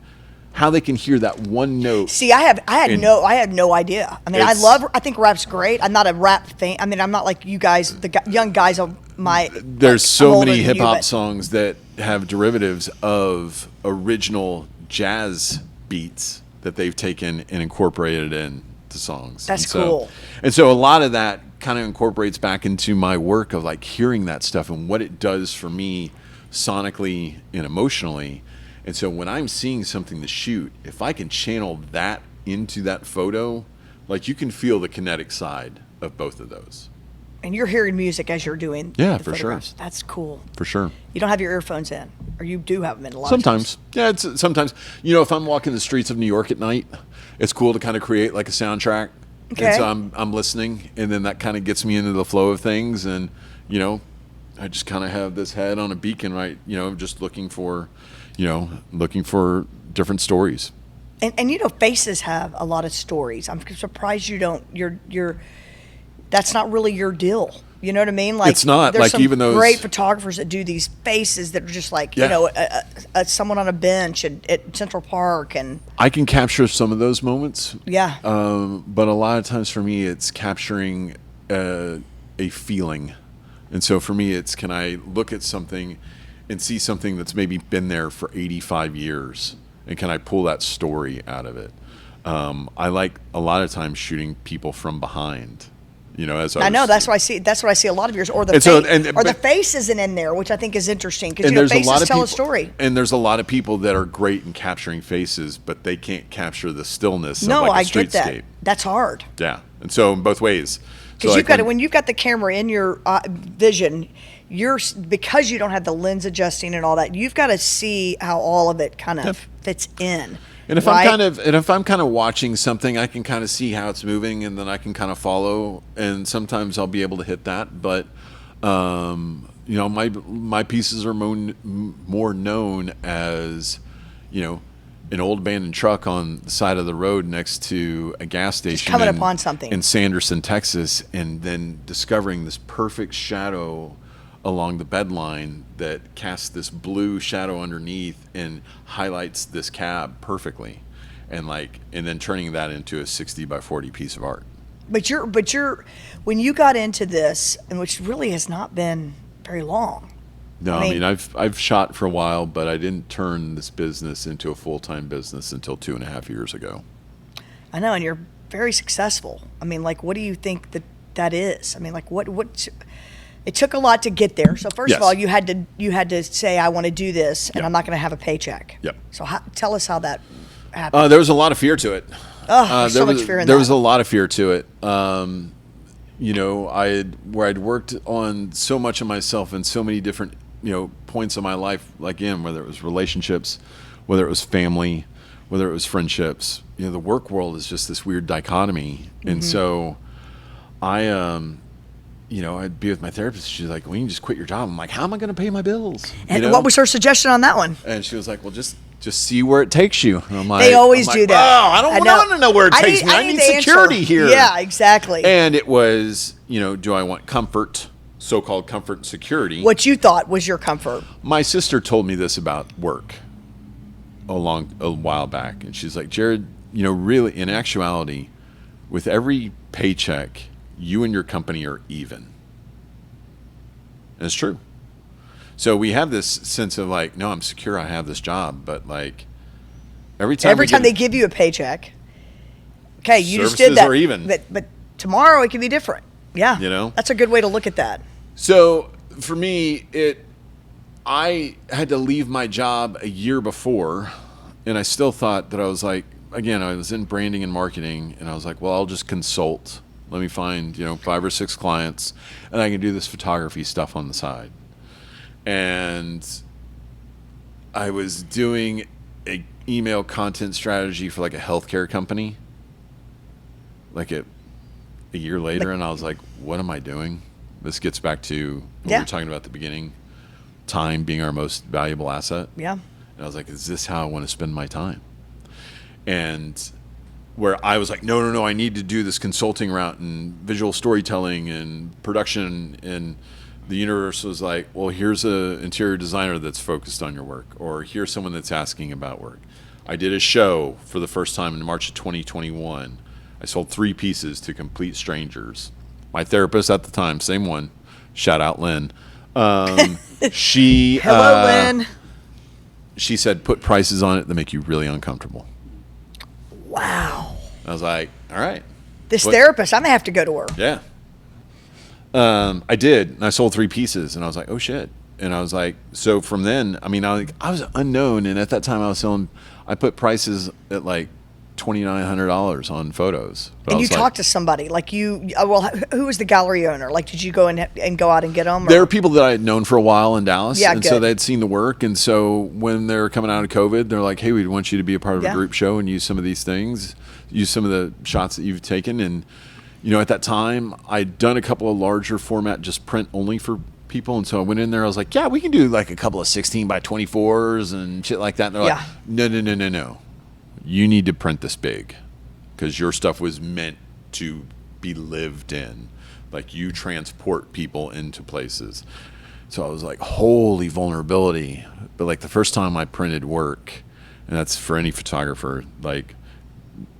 how they can hear that one note. See, I had no idea. I mean, I think rap's great. I'm not a rap fan. I mean, I'm not like you guys, young guys of my. There's I'm so older many than you, hip hop but- songs that have derivatives of original jazz beats that they've taken and incorporated into songs. That's And so, cool. And so a lot of that kind of incorporates back into my work of like hearing that stuff and what it does for me sonically and emotionally. And so when I'm seeing something to shoot, if I can channel that into that photo, like you can feel the kinetic side of both of those. And you're hearing music as you're doing Yeah, the for photographs. sure. That's cool. For sure. You don't have your earphones in, or you do have them in a lot Sometimes. of times. Yeah, it's sometimes. You know, if I'm walking the streets of New York at night, it's cool to kind of create like a soundtrack. Okay. And so I'm listening, and then that kind of gets me into the flow of things. And, you know, I just kind of have this head on a beacon, right? You know, just looking for different stories. And you know, faces have a lot of stories. I'm surprised you don't. That's not really your deal. You know what I mean? Like, It's not, there's like, some even those- great photographers that do these faces that are just like, Yeah. you know, someone on a bench at Central Park, and I can capture some of those moments. yeah, But a lot of times for me, it's capturing a feeling. And so for me, it's can I look at something and see something that's maybe been there for 85 years, and can I pull that story out of it? I like a lot of times shooting people from behind. You know, as I know that's what I see. That's what I see a lot of yours, or the And so- face, and- or the but- face isn't in there, which I think is interesting because and you know there's a faces lot of tell people, a story. and there's a lot of people that are great in capturing faces, but they can't capture the stillness No, of like I a get that. streetscape. That's hard Yeah, and so in both ways. because you've got when you've got the camera in your vision, because you don't have the lens adjusting and all that. You've got to see how all of it kind of fits in. And if right? I'm kind of watching something, I can kind of see how it's moving, and then I can kind of follow. And sometimes I'll be able to hit that. But you know, my pieces are more known as, you know, an old abandoned truck on the side of the road next to a gas station, coming upon something in Sanderson, Texas, and then discovering this perfect shadow along the bed line that casts this blue shadow underneath and highlights this cab perfectly, and then turning that into a 60 by 40 piece of art. But you're when you got into this, and which really has not been very long. No, I mean I've shot for a while, but I didn't turn this business into a full-time business until 2.5 years ago. I know, and you're very successful. I mean, like, what do you think that is? I mean, like, what? It took a lot to get there. So first of Yes. all, you had to say, I want to do this, and Yep. I'm not going to have a paycheck. Yep. So tell us how that happened. There was a lot of fear to it. There's so much fear in there that. was a lot of fear to it. You know, I'd worked on so much of myself in so many different, you know, points of my life, like again, whether it was relationships, whether it was family, whether it was friendships. You know, the work world is just this weird dichotomy. And so you know, I'd be with my therapist. She's like, well, you can just quit your job. I'm like, how am I going to pay my bills? And You know? what was her suggestion on that one? And she was like, well, just see where it takes you. And I'm like, They always I'm do like, that. Oh, I don't want to know where it takes me. I need the answer. security here. Yeah, exactly. And it was, you know, do I want comfort, so-called comfort and security? What you thought was your comfort. My sister told me this about work a while back. And she's like, Jarrod, you know, really, in actuality, with every paycheck, you and your company are even. And it's true. So we have this sense of like, no, I'm secure, I have this job. But like, every time they give you a paycheck, okay, you just did services that. are even. But tomorrow it can be different. Yeah. You know? That's a good way to look at that. So for me, I had to leave my job a year before, and I still thought that I was like, again, I was in branding and marketing, and I was like, well, I'll just consult. Let me find, you know, 5 or 6 clients, and I can do this photography stuff on the side. And I was doing a email content strategy for like a healthcare company, like a year later, and I was like, what am I doing? This gets back to what we were talking about at the beginning, time being our most valuable asset. Yeah. And I was like, is this how I want to spend my time? And where I was like, no, I need to do this consulting route and visual storytelling and production. And the universe was like, well, here's an interior designer that's focused on your work, or here's someone that's asking about work. I did a show for the first time in March of 2021. I sold 3 pieces to complete strangers. My therapist at the time, same one, shout out Lynn. She Hello, Lynn. She said, put prices on it that make you really uncomfortable. Wow. I was like, all right. This What- therapist, I'm going to have to go to her. Yeah. I did, and I sold 3 pieces, and I was like, oh shit. And I was like, so from then, I mean, I was unknown, and at that time I put prices at like $2,900 on photos. But And I you was talked to somebody, like who was the gallery owner? Like, did you go and go out and get them? There are people that I had known for a while in Dallas, Yeah, and good. so they'd seen the work, and so when they were coming out of COVID, they're like, hey, we want you to be a part of a group show and use some of these things, use some of the shots that you've taken. And, you know, at that time, I'd done a couple of larger format, just print only for people, and so I went in there, I was like, yeah, we can do like a couple of 16 by 24s and shit like that. And they're like, no. You need to print this big, because your stuff was meant to be lived in. Like, you transport people into places. So I was like, holy vulnerability. But like the first time I printed work, and that's for any photographer, like,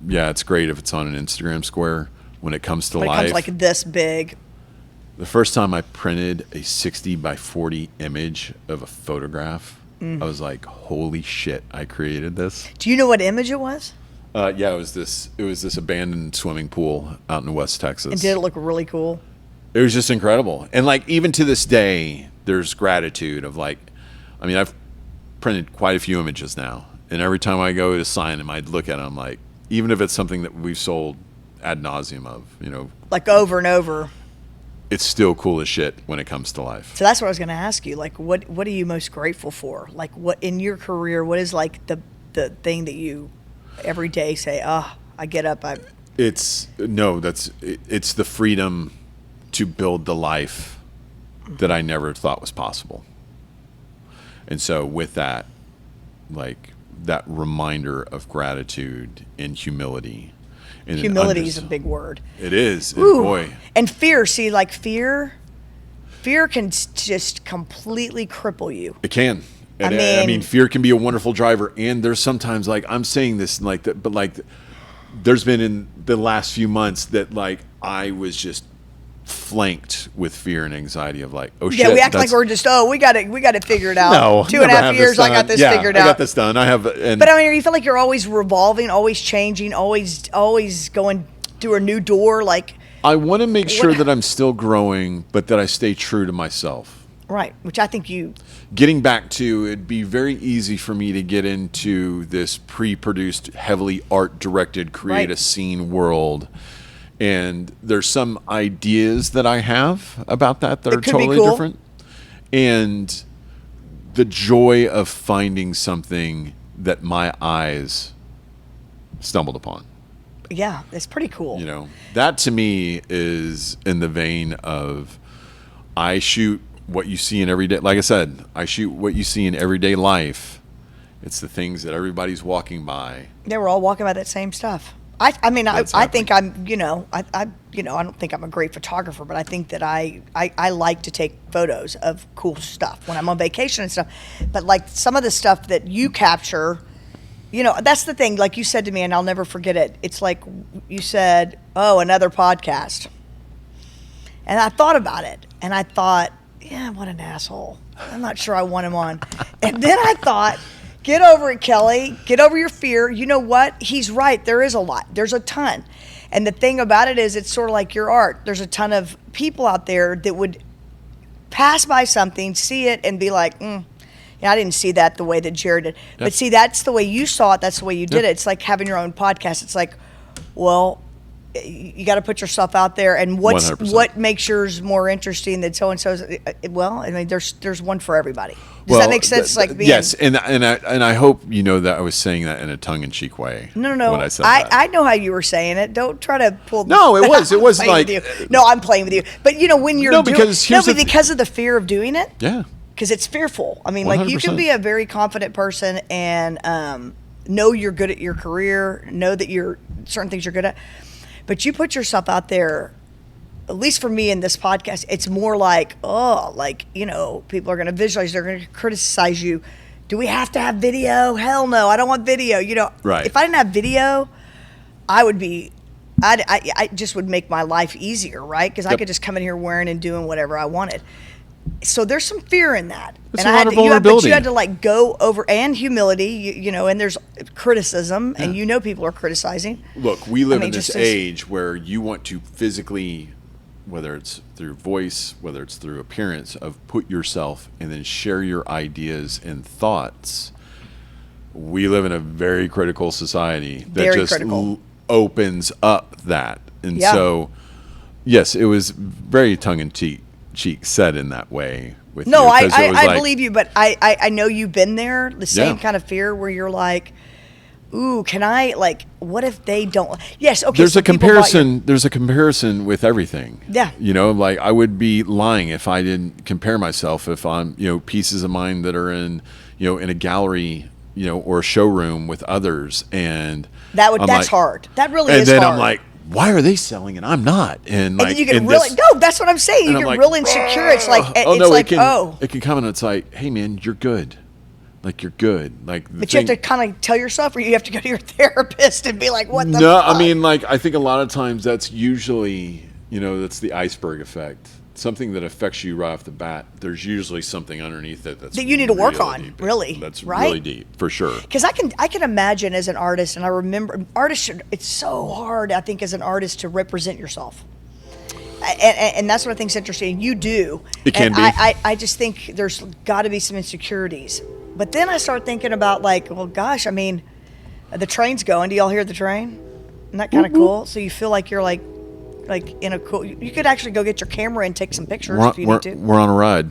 yeah, it's great if it's on an Instagram square. When it comes to When life, it comes like this big. the first time I printed a 60 by 40 image of a photograph, I was like, holy shit, I created this. Do you know what image it was? Yeah, it was this abandoned swimming pool out in West Texas. And did it look really cool? It was just incredible. And like, even to this day, there's gratitude of like, I mean, I've printed quite a few images now, and every time I go to sign them, I'd look at them like, even if it's something that we've sold ad nauseum of, you know, Like over and over. it's still cool as shit when it comes to life. So that's what I was going to ask you. Like, what are you most grateful for? Like, what in your career? What is like the thing that you every day say? I get up. It's the freedom to build the life that I never thought was possible. And so with that, like, that reminder of gratitude and humility. And Humility is a big word. It is. And Ooh. boy. And fear. See, like fear can just completely cripple you. It can. And I I mean, mean, fear can be a wonderful driver. And there's sometimes, like, I'm saying this like that, but like, there's been in the last few months that like I was just flanked with fear and anxiety of like, oh shit. Yeah, we act like we're just we got it figured out. No, 2.5 years, I got this figured out. I got this done. I have. And But I mean, you feel like you're always revolving, always changing, always going through a new door. Like, I want to make sure that I'm still growing, but that I stay true to myself. right, which I think you. Getting back to, it'd be very easy for me to get into this pre-produced, heavily art-directed, create Right. a scene world. And there's some ideas that I have about that are It could be totally cool. different. And the joy of finding something that my eyes stumbled upon. Yeah, it's pretty cool. You know, that to me is in the vein of, I shoot what you see in everyday, like I said, I shoot what you see in everyday life. It's the things that everybody's walking by. They were all walking by that same stuff. I mean, That's I think happening. I'm, I don't think I'm a great photographer, but I think that I like to take photos of cool stuff when I'm on vacation and stuff. But like some of the stuff that you capture, that's the thing. Like you said to me, and I'll never forget it. It's like you said, "Oh, another podcast," and I thought about it, and I thought, "Yeah, what an asshole. I'm not sure I want him on." And then I thought, get over it, Kelly. Get over your fear. You know what? He's right. There is a lot. There's a ton. And the thing about it is, it's sort of like your art. There's a ton of people out there that would pass by something, see it, and be like, I didn't see that the way that Jarrod did. Yep. But see, that's the way you saw it. That's the way you did Yep. it. It's like having your own podcast. It's like, well, you got to put yourself out there, and 100%. what makes yours more interesting than so and so's? Well, I mean, there's one for everybody. Does that make sense? Like being, yes, and I hope you know that I was saying that in a tongue-in-cheek way. No. When I said that. I know how you were saying it. Don't try to pull. No, it was I'm playing like- with you. No, I'm playing with you. But when you're No, because here's the because of the fear of doing it. Yeah. Because it's fearful. I mean, like you can 100%. be a very confident person and know you're good at your career, know that you're certain things you're good at, but you put yourself out there. At least for me in this podcast, it's more like, people are going to visualize, they're going to criticize you. Do we have to have video? Hell no, I don't want video. Right. If I didn't have video, I just would make my life easier, right? Because I Yep. could just come in here wearing and doing whatever I wanted. So there's some fear in that. It's and a lot of but vulnerability. you had to like go over, and humility, and there's criticism, and people are criticizing. Look, we live I mean, in this just as- age where you want to physically whether it's through voice, whether it's through appearance, of put yourself and then share your ideas and thoughts. We live in a very critical society that Very just critical. opens up that. And Yeah. so, yes, it was very tongue-in-cheek said in that way. With No, you, 'cause it was I like, believe you, but I know you've been there. The same Yeah. kind of fear where you're like, ooh, can I, like, what if they don't? Yes, okay. there's so a people bought your- comparison. There's a comparison with everything. Yeah. You know, like I would be lying if I didn't compare myself. If I'm, pieces of mine that are in, in a gallery, or a showroom with others, and that's like- hard. That really and is then hard. I'm like, why are they selling and I'm not? And like, and then you get in really this- no. That's what I'm saying. You and get I'm like, real insecure. It's like oh it's no, like it can come and it's like, hey man, you're good. Like you're good. Like the But you have to kind of tell yourself, or you have to go to your therapist and be like, "What the?" No, fuck? I mean, like, I think a lot of times that's usually, that's the iceberg effect. Something that affects you right off the bat. There's usually something underneath it that's That you need to work really on, deep. really, That's right? really deep, for sure. Because I can imagine as an artist, and I remember artists should. It's so hard, I think, as an artist to represent yourself, and that's what I think is interesting. You do. It can and be. I just think there's got to be some insecurities. But then I start thinking about like, well, gosh, I mean, the train's going. Do y'all hear the train? Isn't that kind of cool? So you feel like you're like in a cool. You could actually go get your camera and take some pictures if you need to We're on a ride.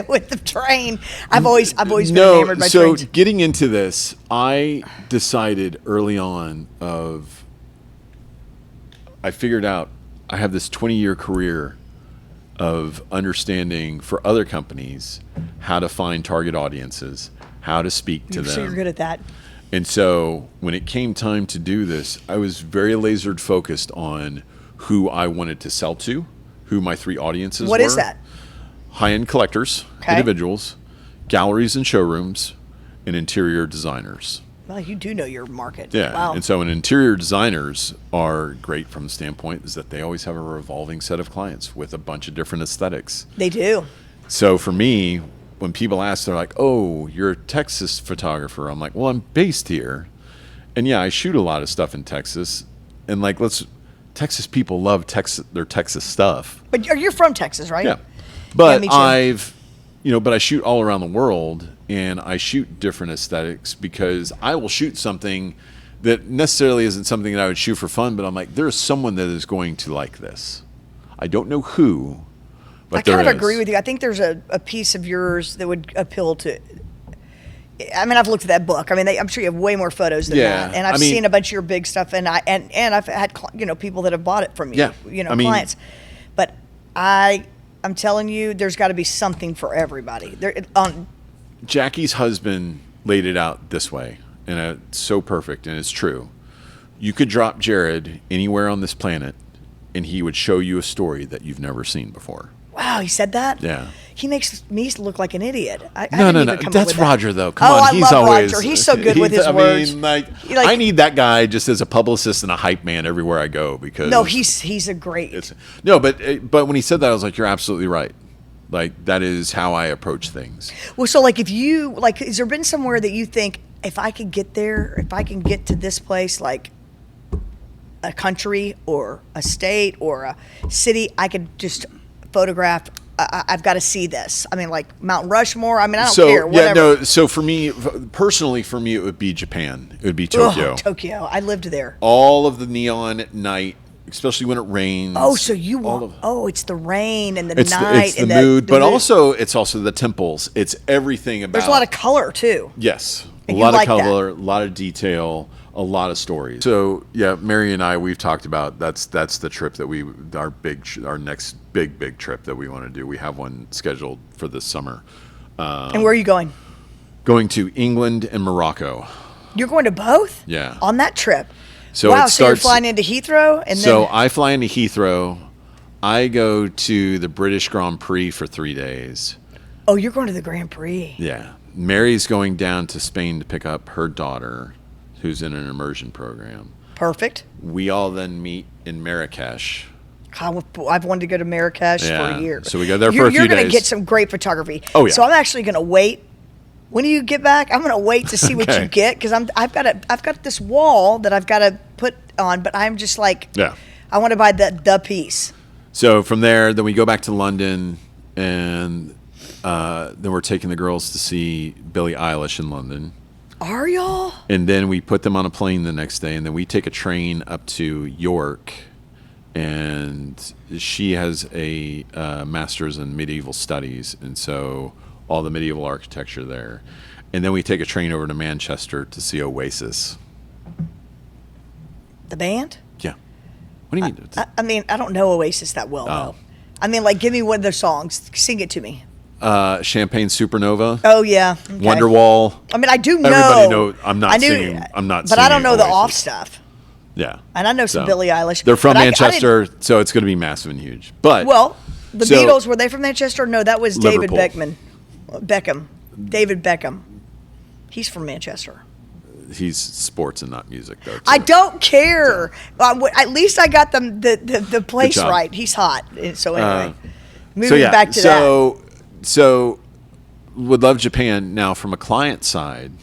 with the train. I've always been No, enamored by so trains. getting into this, I decided early on I figured out I have this 20-year career of understanding for other companies how to find target audiences, how to speak to them. So you're good at that. And so when it came time to do this, I was very lasered focused on who I wanted to sell to, who my three audiences were. What is that? High-end collectors, Okay. individuals, galleries and showrooms, and interior designers. Well, you do know your market. Yeah. Wow. And so interior designers are great from the standpoint is that they always have a revolving set of clients with a bunch of different aesthetics. They do. So for me, when people ask, they're like, oh, you're a Texas photographer. I'm like, well, I'm based here. And yeah, I shoot a lot of stuff in Texas. And like, Texas people love their Texas stuff. But you're from Texas, right? Yeah. But me too. but I shoot all around the world and I shoot different aesthetics because I will shoot something that necessarily isn't something that I would shoot for fun, but I'm like, there's someone that is going to like this. I don't know who, but I kind of there agree is. with you. I think there's a piece of yours that would appeal to. I mean, I've looked at that book. I mean, I'm sure you have way more photos than Yeah, that, and I've I mean- seen a bunch of your big stuff, and I've had people that have bought it from you. Yeah, I mean- clients. But I'm telling you, there's got to be something for everybody. Jackie's husband laid it out this way, and it's so perfect, and it's true. You could drop Jarrod anywhere on this planet, and he would show you a story that you've never seen before. Wow, he said that. Yeah. He makes me look like an idiot. I No, didn't no, even no. come up That's with that. Roger, though. Come Oh, on, I he's love always. Roger. He's so good with his I words. mean, like, He, like- I need that guy just as a publicist and a hype man everywhere I go because. No, he's a great. But when he said that, I was like, you're absolutely right. Like that is how I approach things. Well, so like if you like, has there been somewhere that you think if I could get there, if I can get to this place, like a country or a state or a city, I could just photograph. I've got to see this. I mean, like Mount Rushmore. I mean, I don't care. Whatever. So for me, personally, it would be Japan. It would be Tokyo. Ugh, Tokyo. I lived there. All of the neon at night, especially when it rains. Oh, so you want? It's the rain and the night it's the and mood, but mood. also it's also the temples. It's everything about. There's a lot of color too. Yes, And a you lot like of that. color, a lot of detail, a lot of stories. So yeah, Mary and I, we've talked about that's the trip that our next big trip that we want to do. We have one scheduled for this summer. And where are you going? Going to England and Morocco. You're going to both? Yeah. On that trip. So wow. it So you're starts- flying into Heathrow and So then. I fly into Heathrow. I go to the British Grand Prix for 3 days. Oh, you're going to the Grand Prix. Yeah. Mary's going down to Spain to pick up her daughter, who's in an immersion program. Perfect. We all then meet in Marrakesh. I've wanted to go to Marrakesh Yeah. for years. So we go there for a few You're going to days. get some great photography. Oh, yeah. So I'm actually going to wait. When do you get back? I'm going to wait to see what Okay. you get because I've got this wall that I've got to put on, but I'm just like, Yeah. I want to buy the piece. So from there, then we go back to London, and then we're taking the girls to see Billie Eilish in London. Are y'all? And then we put them on a plane the next day, and then we take a train up to York, and she has a master's in medieval studies, and so all the medieval architecture there. And then we take a train over to Manchester to see Oasis. The band? Yeah. What do you mean? I mean, I don't know Oasis that well, though. I mean, like, give me one of their songs. Sing it to me. Champagne Supernova. Oh, yeah. Okay. Wonderwall. I mean, I do know. Everybody know. I'm not singing. I'm not. But I don't know Oasis. the off stuff. Yeah. And I know some Billie Eilish. They're from but Manchester, so it's going to be massive and huge. But well, the Beatles, were they from Manchester? No, that was David Liverpool. Beckham. David Beckham. He's from Manchester. He's sports and not music, though. Too. I don't care. At least I got the place right. He's hot. So anyway, moving back to that. So would love Japan. Now, from a client side,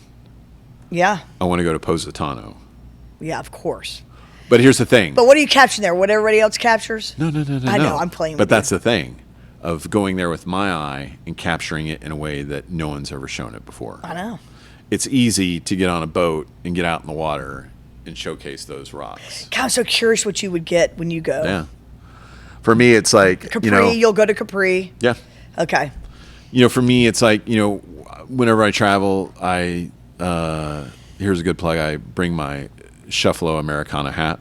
yeah, I want to go to Positano. Yeah, of course. But here's the thing. But what are you capturing there? What everybody else captures? No. I know. I'm playing with But that's the thing of going there with my eye and capturing it in a way that no one's ever shown it before. I know. It's easy to get on a boat and get out in the water and showcase those rocks. God, I'm so curious what you would get when you go. Yeah. For me, it's like, Capri, you'll go to Capri. Yeah. Okay. For me, it's like, whenever I travel, here's a good plug. I bring my Shuffalo Americana hat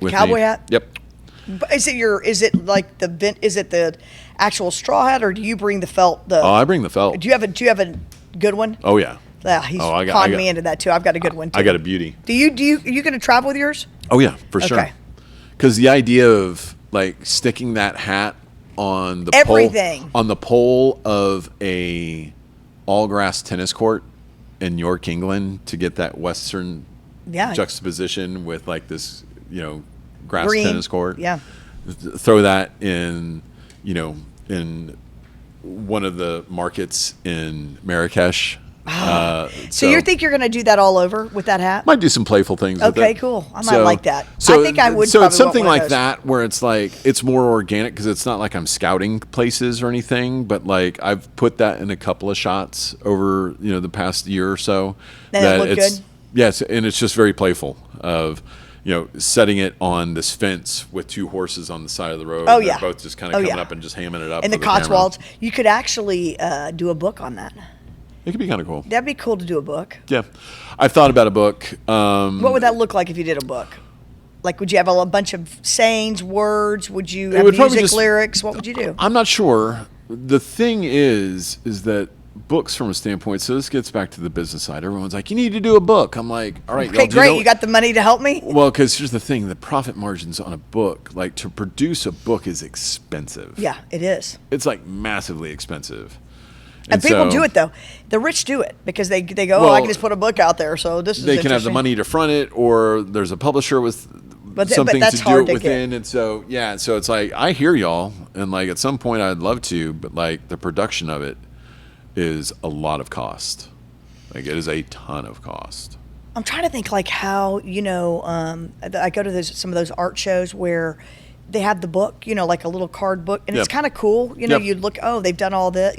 with me. Cowboy hat? Yep. But is it the actual straw hat, or do you bring the felt? I bring the felt. Do you have a good one? Oh yeah. Yeah, he's conned me into that too. I've got a good one too. I got a beauty. Are you going to travel with yours? Oh yeah, for sure. Okay. Because the idea of like sticking that hat on the pole of a all grass tennis court in York, England, to get that western juxtaposition with like this, grass green tennis court. Yeah. Throw that in one of the markets in Marrakesh. So you think you're going to do that all over with that hat? Might do some playful things with it. Okay, cool. I might like that. I think I would. So probably it's something want one of like those. that where it's like it's more organic because it's not like I'm scouting places or anything, but like I've put that in a couple of shots over the past year or so. And it looked good? Yes, and it's just very playful of setting it on this fence with two horses on the side of the road. Oh, yeah. They're both just kind of coming up and just hamming it up. In the Cotswolds. You could actually do a book on that. It could be kind of cool. That'd be cool to do a book. Yeah. I've thought about a book. What would that look like if you did a book? Like, would you have a bunch of sayings, words? Would you have music, lyrics? What would you do? I'm not sure. The thing is that books from a standpoint, so this gets back to the business side. Everyone's like, you need to do a book. I'm like, all right. Okay, great. You got the money to help me? Well, because here's the thing. The profit margins on a book, like to produce a book is expensive. Yeah, it is. It's like massively expensive. And people do it, though. The rich do it because they go, I can just put a book out there. So this is they can have the money to front it, or there's a publisher with something that's to do hard it within. And so, so it's like, I hear y'all. And like at some point I'd love to, but like the production of it is a lot of cost. Like it is a ton of cost. I'm trying to think like how, I go to some of those art shows where they have the book, like a little card book. And it's kind of cool. You'd look, they've done all this,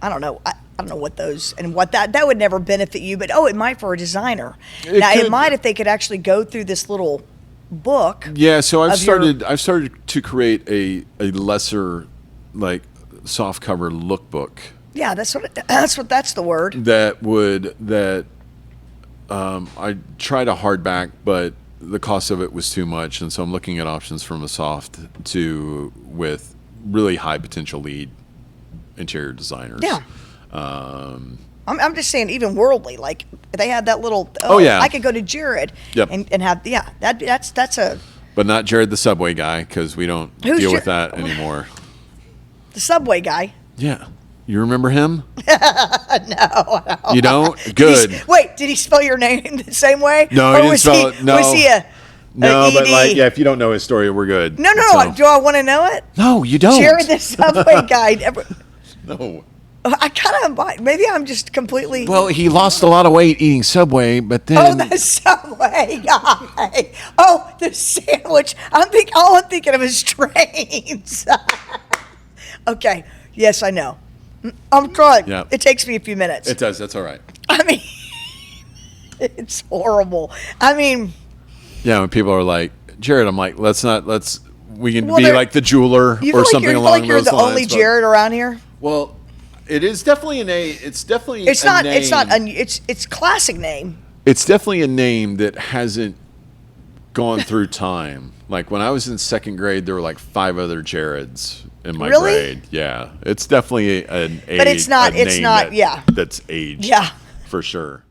I don't know. I don't know what those and what that would never benefit you, but it might for a designer. It might if they could actually go through this little book. Yeah, so I've started to create a lesser like soft cover lookbook. Yeah, that's the word. I tried a hardback, but the cost of it was too much, and so I'm looking at options from a soft to with really high potential lead interior designers. Yeah. I'm just saying, even worldly, like they had that little. I could go to Jarrod. Yep. And have that's a. But not Jarrod the Subway guy, because we don't deal with that anymore. The Subway guy. Yeah. You remember him? No. You don't? Good. Did he spell your name the same way? No, he didn't spell it. No. Was he but like, if you don't know his story, we're good. No. Do I want to know it? No, you don't. Jarrod the Subway guy. No. I kind of maybe I'm just completely. Well, he lost a lot of weight eating Subway, but then Oh, the Subway guy. Oh, the sandwich. All I'm thinking of is trains. Okay. Yes, I know. I'm trying. Yeah. It takes me a few minutes. it does. That's all right. I mean, it's horrible. I mean, Yeah, when people are like, Jarrod, I'm like, we can Well, be they're- like the jeweler you or feel like something you're, along like you're those the lines. only but- Jarrod around here. Well, it is definitely it's definitely It's a not. name. It's not. It's classic name. It's definitely a name that hasn't gone through time. Like when I was in second grade, there were like 5 other Jarrods in my Really? grade. Yeah, it's definitely an age. But it's not- a it's name not- yeah. That's aged. Yeah. for sure.